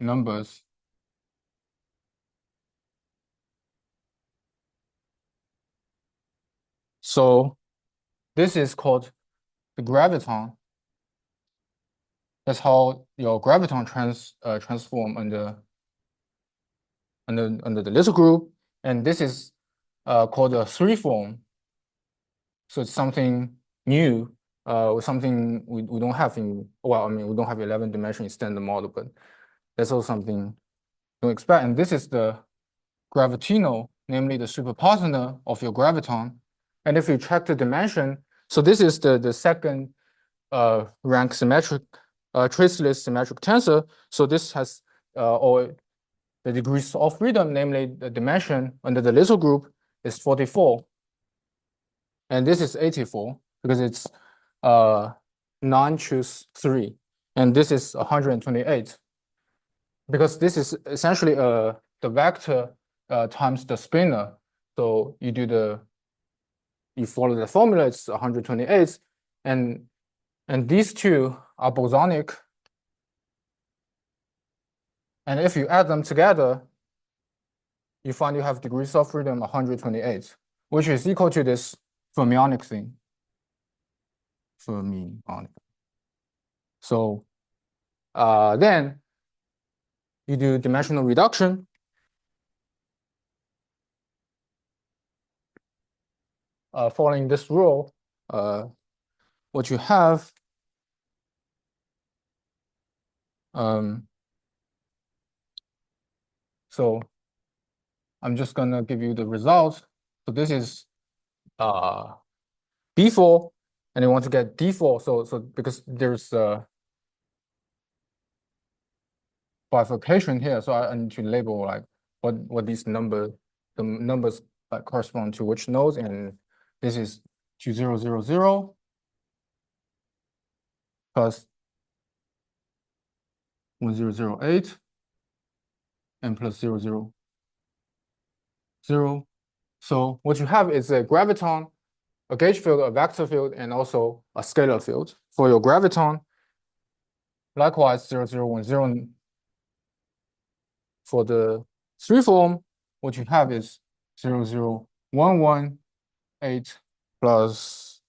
numbers. So this is called the graviton. That's how your graviton transform under the little group, and this is called a 3-form. So it's something new, something we don't have in, well, I mean, we don't have 11-dimensional standard model, but that's also something to expect. And this is the gravitino, namely the superpartner of your graviton. And if you check the dimension, so this is the second rank symmetric traceless symmetric tensor. So this has or the degrees of freedom, namely the dimension under the little group, is 44. And this is 84 because it's 9 choose 3. And this is 128. Because this is essentially the vector times the spinor. So you follow the formula, it's 128. And these two are bosonic. And if you add them together, you find you have degrees of freedom 128, which is equal to this fermionic thing. Fermionic. So then you do dimensional reduction. Following this rule, what you have so I'm just gonna give you the results. So this is B4, and you want to get D4. So because there's bifurcation here, so I need to label like what these numbers, the numbers correspond to which nodes, and this is 2000 plus 1008 and plus 000. So what you have is a graviton, a gauge field, a vector field, and also a scalar field. For your graviton, likewise 0010. For the 3-form, what you have is 00118 plus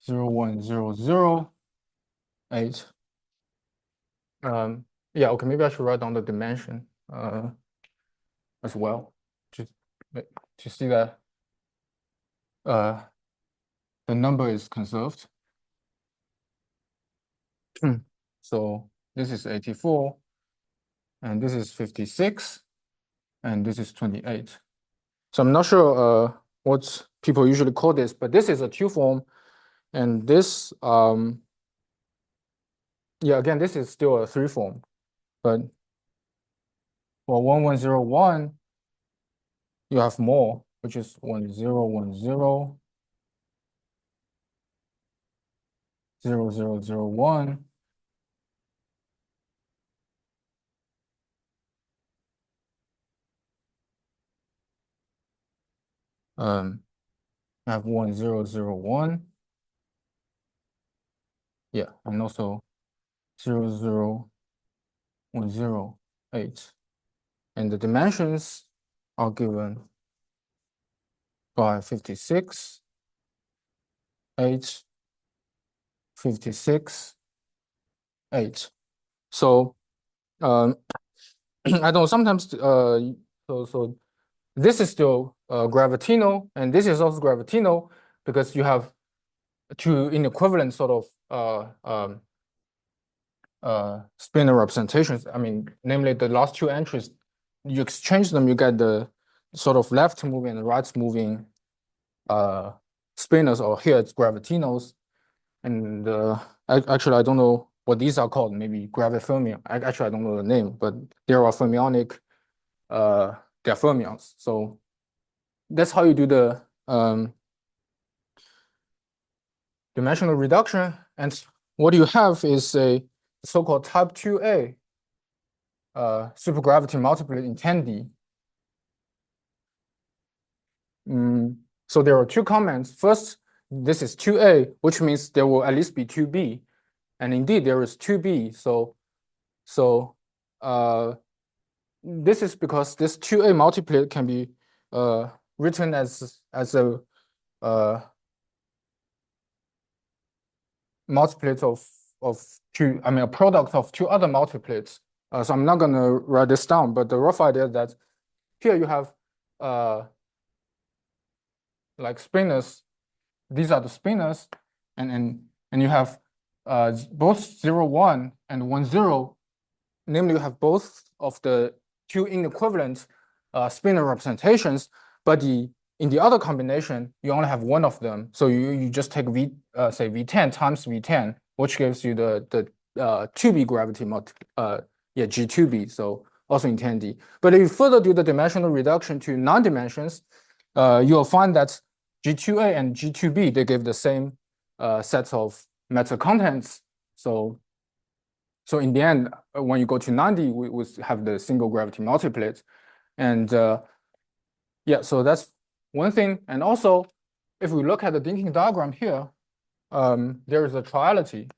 01008. Yeah, okay, maybe I should write down the dimension as well to see that the number is conserved. So this is 84, and this is 56, and this is 28. So I'm not sure what people usually call this, but this is a two form, and this yeah, again, this is still a three form, but for 1101, you have more, which is 1010, 0001. I have 1001. Yeah, and also 00108. And the dimensions are given by 56, 8, 56, 8. So I don't know, sometimes so this is still gravitino, and this is also gravitino because you have two inequivalent sort of spinor representations. I mean, namely the last two entries, you exchange them, you get the sort of left moving and right moving spinors, or here it's gravitinos. And actually, I don't know what these are called, maybe gravifermion. Actually, I don't know the name, but there are fermionic, they're fermions. So that's how you do the dimensional reduction. And what you have is a so-called type 2A supergravity multiplet in 10D. So there are two comments. First, this is 2A, which means there will at least be 2B. And indeed, there is 2B. So this is because this 2A multiplet can be written as a multiplet of two, I mean, a product of two other multiplets. So I'm not going to write this down, but the rough idea is that here you have like spinors. These are the spinors, and you have both 0, 1 and 1, 0. Namely, you have both of the two inequivalent spinor representations, but in the other combination, you only have one of them. So you just take say V10 times V10, which gives you the 2B gravity G2B, so also in 10D. But if you further do the dimensional reduction to non-dimensions, you'll find that G2A and G2B, they give the same sets of matter contents. So in the end, when you go to 90, we have the single gravity multiplet. And yeah, so that's one thing. And also, if we look at the thinking diagram here, there is a triality.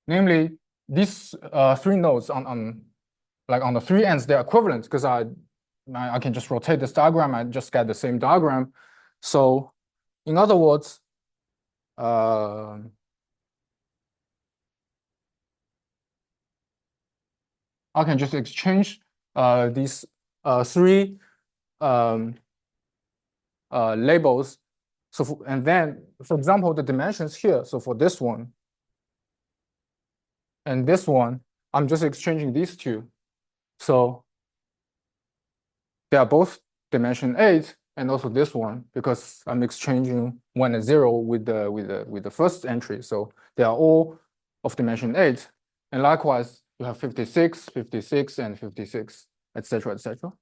Namely, these three nodes on the three ends, they're equivalent because I can just rotate this diagram and just get the same diagram. So in other words, I can just exchange these three labels. So and then, for example, the dimensions here. So for this one and this one, I'm just exchanging these two. So they are both dimension 8, and also this one, because I'm exchanging 1 and 0 with the first entry. So they are all of dimension 8. And likewise, you have 56, 56, and 56, etc., etc.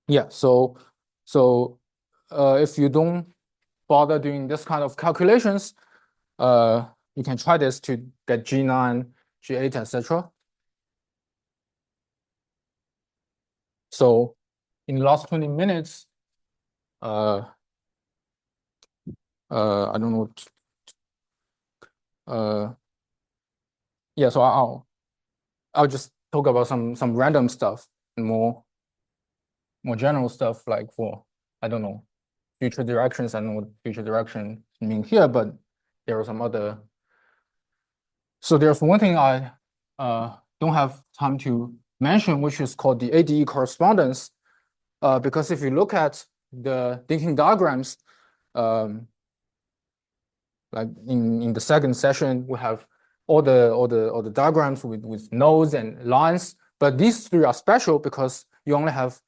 Yeah, so if you don't bother doing this kind of calculations, you can try this to get G9, G8, etc. So in the last 20 minutes, I don't know. Yeah, so I'll just talk about some random stuff and more general stuff, like for, I don't know, future directions. I don't know what future direction mean here, but there are some other. So there's one thing I don't have time to mention, which is called the ADE correspondence. Because if you look at the thinking diagrams, like in the second session, we have all the diagrams with nodes and lines, but these three are special because you only have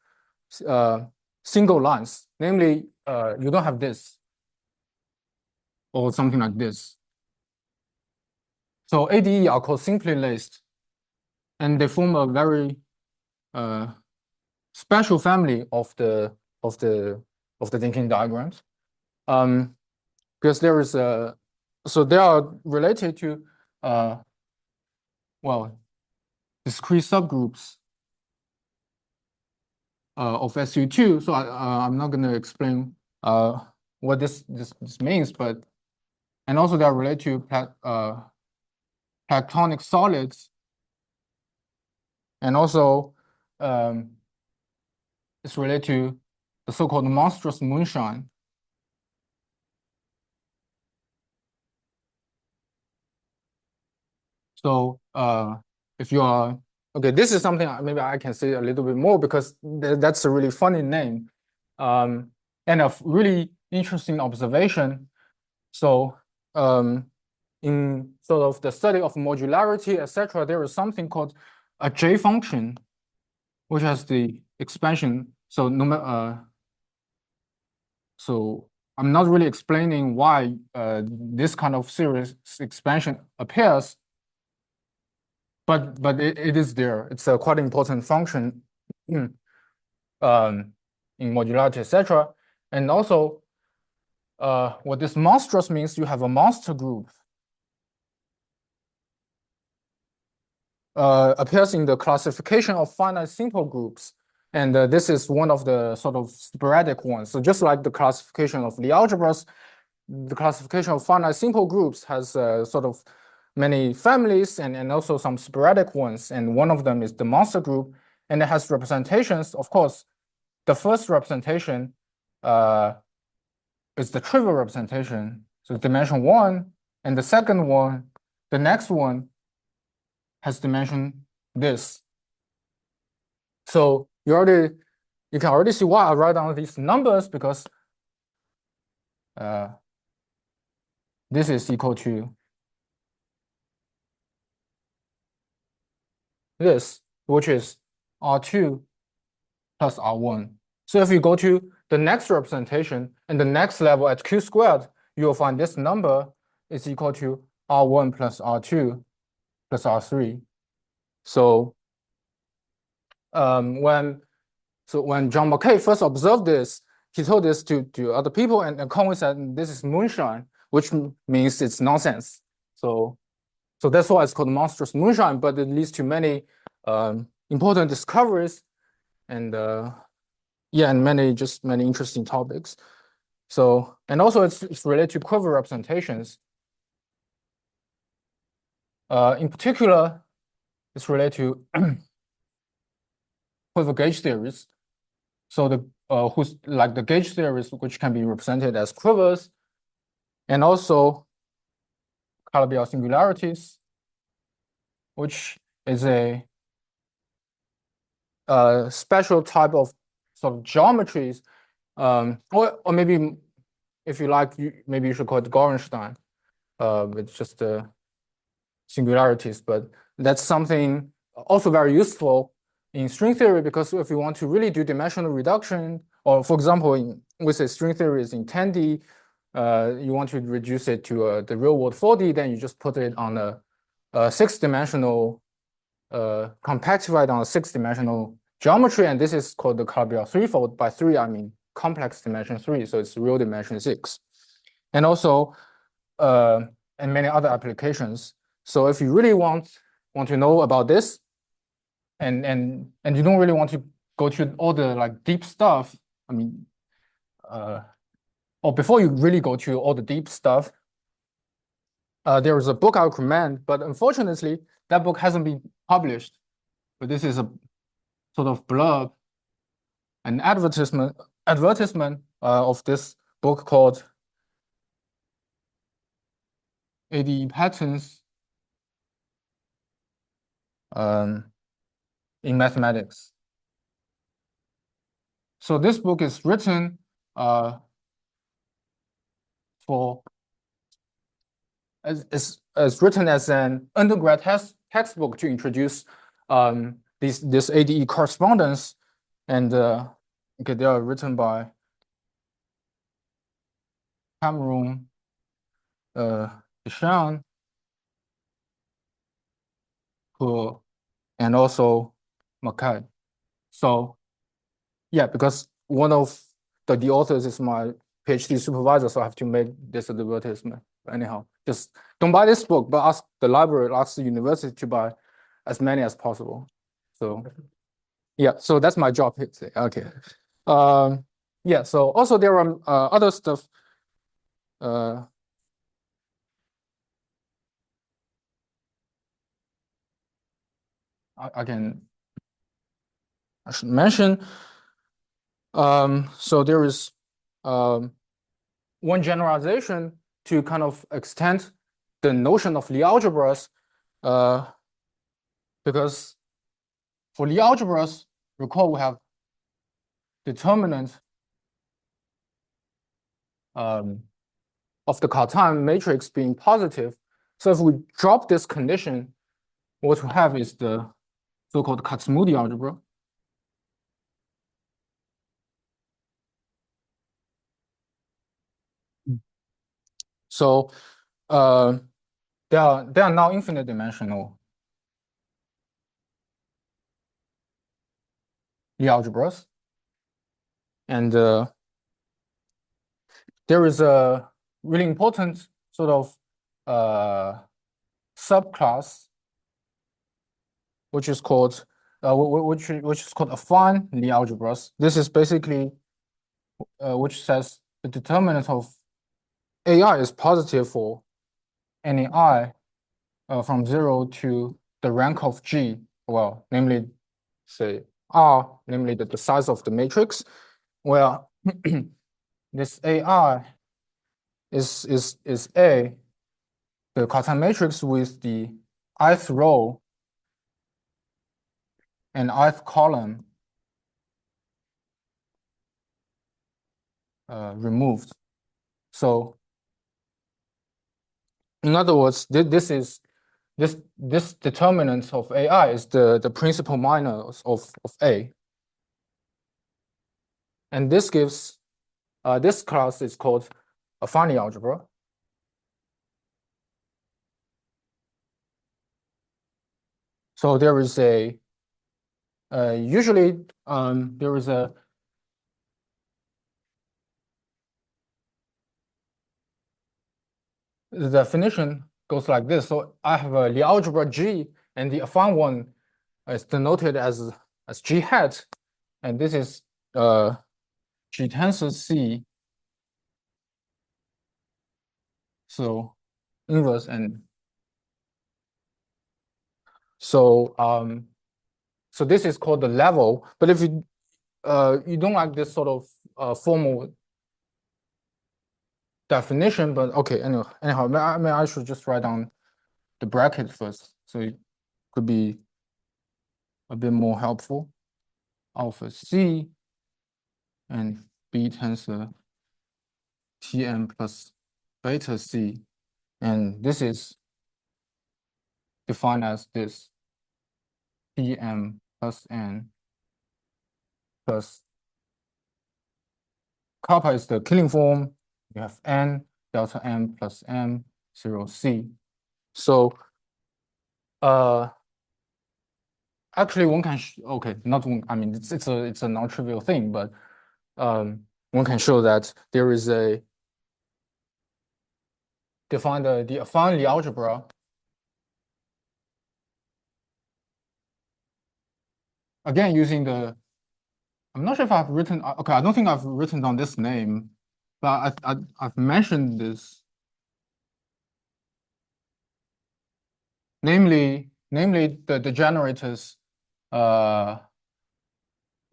single lines. Namely, you don't have this or something like this. So ADE are called simply laced, and they form a very special family of the thinking diagrams. Because there is a, so they are related to well, discrete subgroups of SU2. So I'm not going to explain what this means, but and also they are related to platonic solids, and also it's related to the so-called monstrous moonshine. So if you are okay, this is something maybe I can say a little bit more because that's a really funny name, and a really interesting observation. So in sort of the study of modularity, etc., there is something called a J function, which has the expansion. So so I'm not really explaining why this kind of series expansion appears, but it is there. It's a quite important function in modularity, etc. And also, what this monstrous means, you have a monster group appears in the classification of finite simple groups. And this is one of the sort of sporadic ones. So just like the classification of the algebras, the classification of finite simple groups has sort of many families and also some sporadic ones. And one of them is the monster group. And it has representations. Of course, the first representation is the trivial representation. So dimension 1. And the second one, the next one, has dimension this. So you can already see why I write down these numbers, because this is equal to this, which is R2 plus R1. So if you go to the next representation and the next level at Q squared, you will find this number is equal to R1 plus R2 plus R3. So when John Mackay first observed this, he told this to other people, and Conway said this is moonshine, which means it's nonsense. So that's why it's called monstrous moonshine, but it leads to many important discoveries, and yeah, and many interesting topics. So, and also it's related to quiver representations. In particular, it's related to quiver gauge theories. So who's like the gauge theories, which can be represented as quivers, and also Calabi-Yau singularities, which is a special type of sort of geometries, or maybe if you like, maybe you should call it Gorenstein. It's just the singularities, but that's something also very useful in string theory, because if you want to really do dimensional reduction, or for example, with a string theory is in 10D, you want to reduce it to the real world 4D, then you just put it on a six-dimensional, compactified on a six-dimensional geometry, and this is called the Calabi-Yau threefold. By three, I mean complex dimension 3, so it's real dimension 6. And also, and many other applications. So if you really want to know about this, and you don't really want to go to all the like deep stuff, I mean, or before you really go to all the deep stuff, there is a book I recommend, but unfortunately, that book hasn't been published. But this is a sort of blurb, an advertisement of this book called ADE patterns in mathematics. So this book is written as written as an undergrad textbook to introduce this ADE correspondence, and okay, they are written by Cameron, Seong, and also Mackay. So yeah, because one of the authors is my PhD supervisor, so I have to make this advertisement. Anyhow, just don't buy this book, but ask the library, ask the university to buy as many as possible. So yeah, so that's my job here today. Okay. Yeah, so also there are other stuff. I should mention. So there is one generalization to kind of extend the notion of Lie algebras, because for Lie algebras, recall we have determinant of the Cartan matrix being positive. So if we drop this condition, what we have is the so-called Kac-Moody algebra. So they are now infinite dimensional Lie algebras, and there is a really important sort of subclass which is called which is called affine Lie algebras. This is basically which says the determinant of AI is positive for any I from 0 to the rank of G, well, namely, say R, namely the size of the matrix, where this AI is A, the Cartan matrix with the ith row and ith column removed. So in other words, this determinant of AI is the principal minor of A. And this gives this class is called affine algebra. So there is a usually there is a the definition goes like this. So I have the algebra G, and the affine one is denoted as G hat, and this is G tensor C. So inverse, and so so this is called the level. But if you you don't like this sort of formal definition, but okay, anyhow, I should just write down the bracket first, so it could be a bit more helpful. Alpha C and B tensor Tm plus beta C, and this is defined as this Tm plus N plus kappa is the Killing form. You have N delta M plus M 0 C. So actually one can okay, not one, I mean it's a non-trivial thing, but one can show that there is a define the affine Lie algebra again using the, I'm not sure if I've written, okay, I don't think I've written down this name, but I've mentioned this, namely the generators, you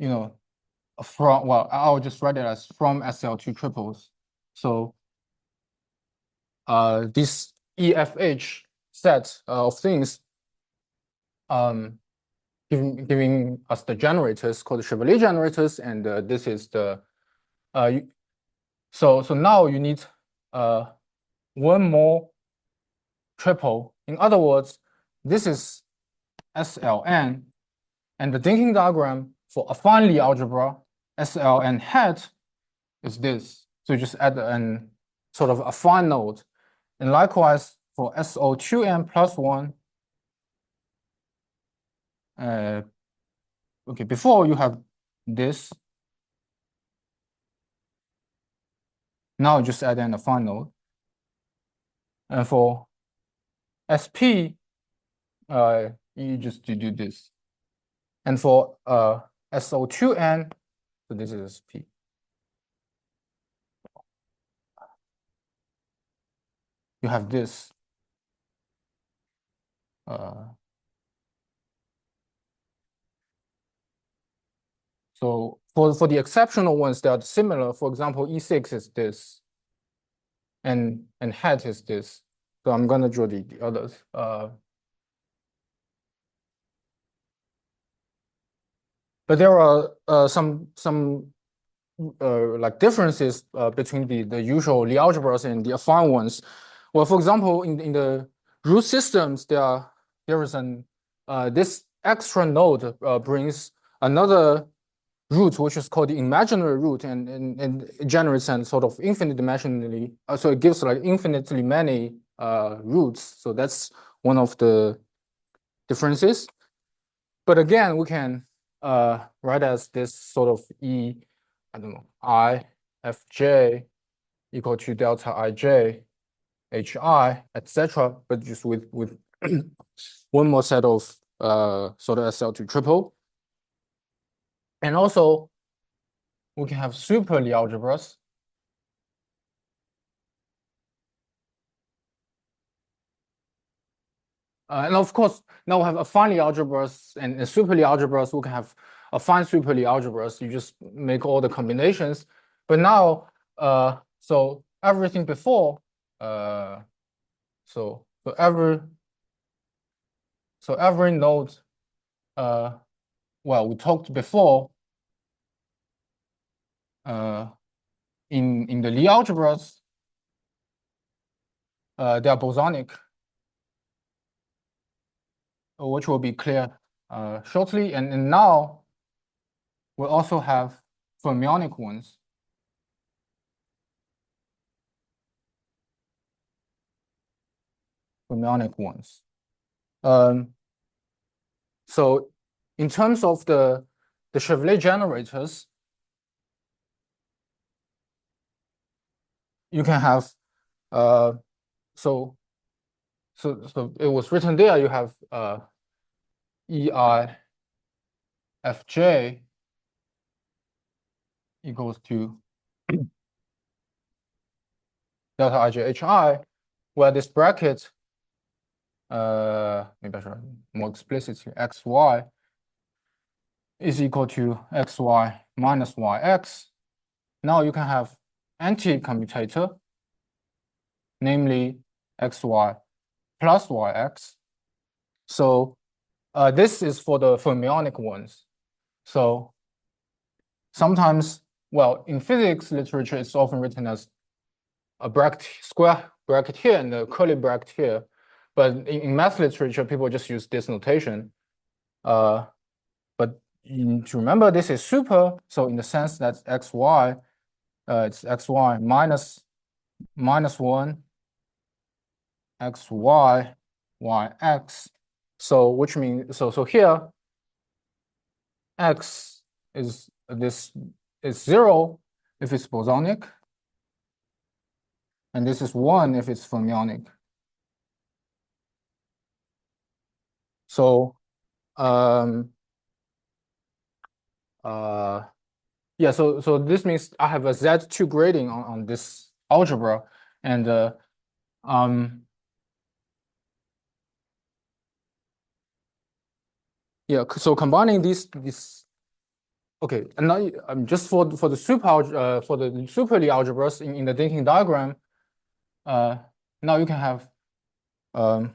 know, from, well, I'll just write it as from SL2 triples. So this EFH set of things, giving us the generators called Chevalier generators, and this is the so now you need one more triple. In other words, this is SLN, and the thinking diagram for affine Lie algebra SLN hat is this. So you just add an sort of affine node, and likewise for SO2n plus 1. Okay, before you have this. Now you just add in a affine node. And for SP, you just do this. And for SO2n, so this is SP. You have this. So for the exceptional ones, they are similar. For example, E6 is this, and hat is this. So I'm gonna draw the others. But there are some like differences between the usual Lie algebras and the affine ones. Well, for example, in the root systems, there is an this extra node brings another root, which is called the imaginary root, and it generates an sort of infinite dimensionally. So it gives like infinitely many roots. So that's one of the differences. But again, we can write as this sort of I don't know, I Fj equal to delta Ij Hi, etc. But just with one more set of sort of SL2 triple. And also we can have super Lie algebras. And of course, now we have affine Lie algebras and super Lie algebras. We can have affine super Lie algebras. You just make all the combinations. But now, so everything before, so every node, well, we talked before, in the Lie algebras, they are bosonic, which will be clear shortly. And now we also have fermionic ones. Fermionic ones. So in terms of the Chevalier generators, you can have so it was written there. You have EI Fj equals to delta Ij Hi, where this bracket, maybe I should more explicitly, xy is equal to xy minus yx. Now you can have anti-commutator, namely xy plus yx. So this is for the fermionic ones. So sometimes, well, in physics literature, it's often written as a bracket, square bracket here and a curly bracket here. But in math literature, people just use this notation. But to remember, this is super. So in the sense that xy, it's xy minus 1, xy, yx. So which means, so here, x is 0 if it's bosonic, and this is 1 if it's fermionic. So yeah, so this means I have a Z2 grading on this algebra, and yeah, so combining these okay, and now just for the super for the super Lie algebras in the thinking diagram, now you can have I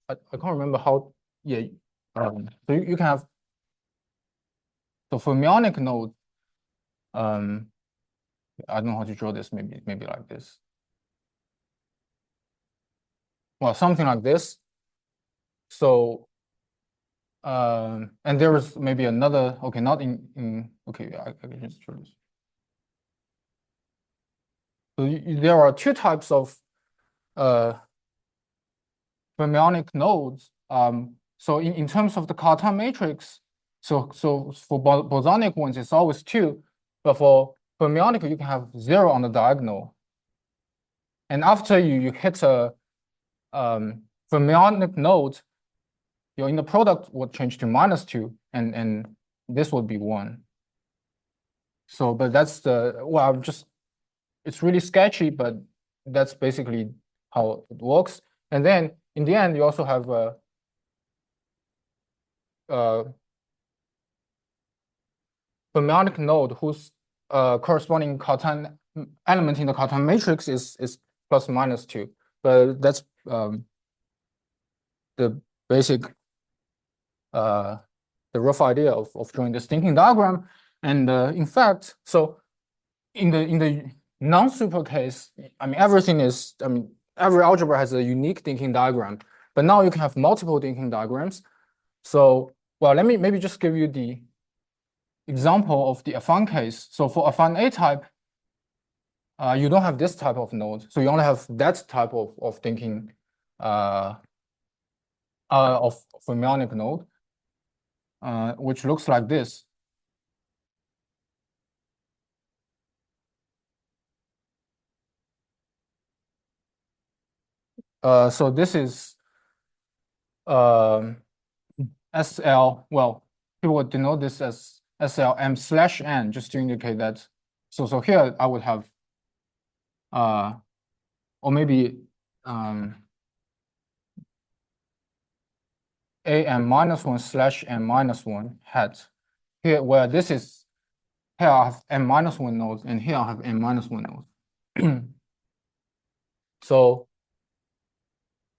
can't remember how. Yeah. So you can have the fermionic node. I don't know how to draw this. Maybe like this. Well, something like this. So and there is maybe another. Okay, not in. Okay, I can just draw this. So there are two types of fermionic nodes. So in terms of the Cartan matrix, so for bosonic ones, it's always two, but for fermionic, you can have 0 on the diagonal. And after you hit a fermionic node, your inner product will change to -2, and this would be 1. So, but that's well, it's really sketchy, but that's basically how it works. And then in the end, you also have a fermionic node whose corresponding Cartan element in the Cartan matrix is ±2. But that's the basic the rough idea of drawing this thinking diagram. And in fact, so in the non-super case, I mean everything is, I mean every algebra has a unique thinking diagram, but now you can have multiple thinking diagrams. So well, let me maybe just give you the example of the affine case. So for affine A type, you don't have this type of node, so you only have that type of thinking of fermionic node, which looks like this. So this is SL. Well, people would denote this as SLM/n just to indicate that. So here I would have or maybe AM-1/n-1 hat. Here, where this is, here I have n-1 nodes, and here I have n-1 nodes. So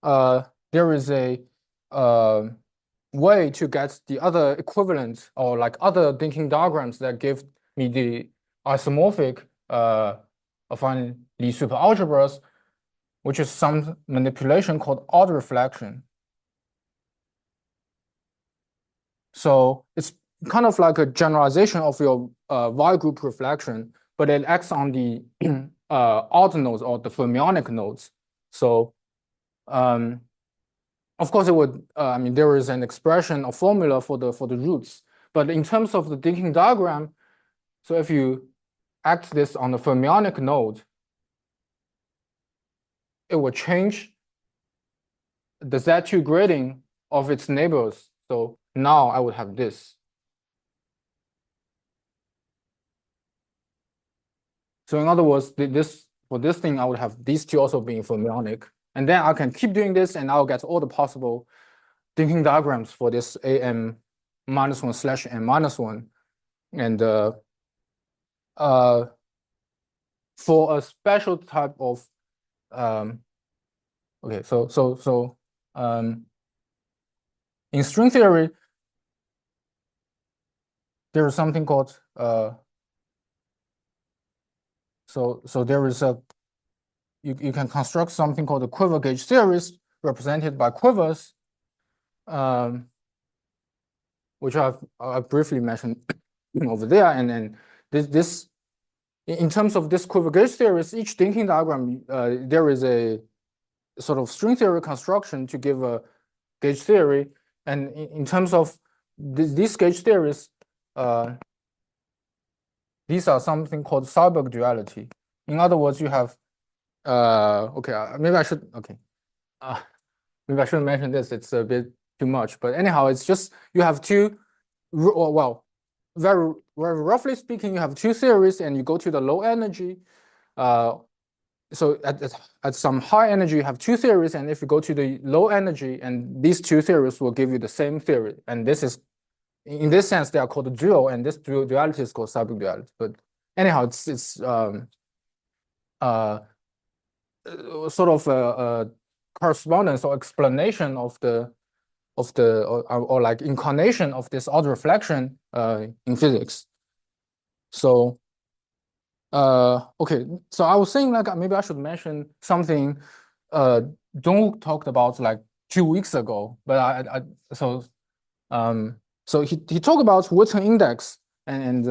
there is a way to get the other equivalent or like other thinking diagrams that give me the isomorphic affine Lie superalgebras, which is some manipulation called odd reflection. So it's kind of like a generalization of your Y group reflection, but it acts on the odd nodes or the fermionic nodes. So of course, it would. I mean, there is an expression, a formula for the roots. But in terms of the thinking diagram, so if you act this on the fermionic node, it will change the Z2 grading of its neighbors. So now I would have this. So in other words, for this thing, I would have these two also being fermionic. And then I can keep doing this, and I'll get all the possible thinking diagrams for this AM-1/n-1. And for a special type of okay, so in string theory, there is something called so there is a you can construct something called the quiver gauge series represented by quivers, which I've briefly mentioned over there, and then this in terms of this quiver gauge series, each thinking diagram there is a sort of string theory construction to give a gauge theory, and in terms of these gauge theories, these are something called Seiberg duality. In other words, you have okay, maybe I should maybe I shouldn't mention this. It's a bit too much, but anyhow, it's just you have two. Well, very roughly speaking, you have two theories, and you go to the low energy. So at some high energy, you have two theories, and if you go to the low energy, and these two theories will give you the same theory. And this is, in this sense, they are called dual, and this duality is called Seiberg duality. But anyhow, it's sort of a correspondence or explanation of the or like incarnation of this order reflection in physics. So okay, so I was saying like maybe I should mention something Dong talked about like 2 weeks ago, but so he talked about Witten index and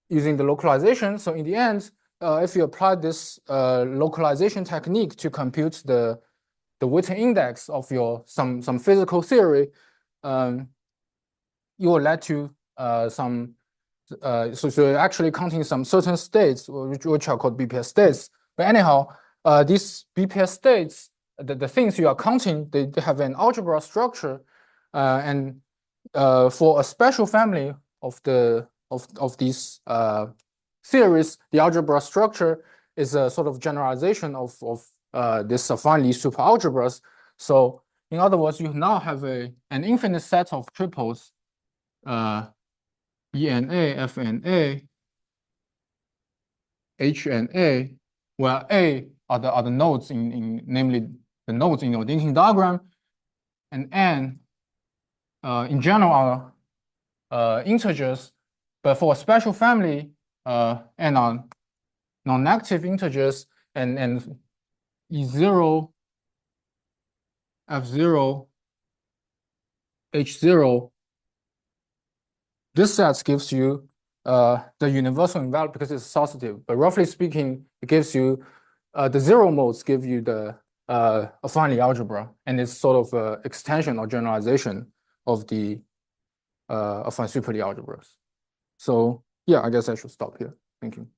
using the localization. So in the end, if you apply this localization technique to compute the Witten index of your some physical theory, you will lead to some so you're actually counting some certain states which are called BPS states. But anyhow, these BPS states, the things you are counting, they have an algebra structure, and for a special family of these theories, the algebra structure is a sort of generalization of this finely super algebras. So in other words, you now have an infinite set of triples, ENA, FNA, HNA, where A are the nodes in namely the nodes in your linking diagram, and N in general are integers, but for a special family, N are non-negative integers, and E0, F0, H0. This set gives you the universal invalid because it's associative, but roughly speaking, it gives you the zero modes give you the affine algebra, and it's sort of an extension or generalization of the affine super algebras. So yeah, I guess I should stop here. Thank you.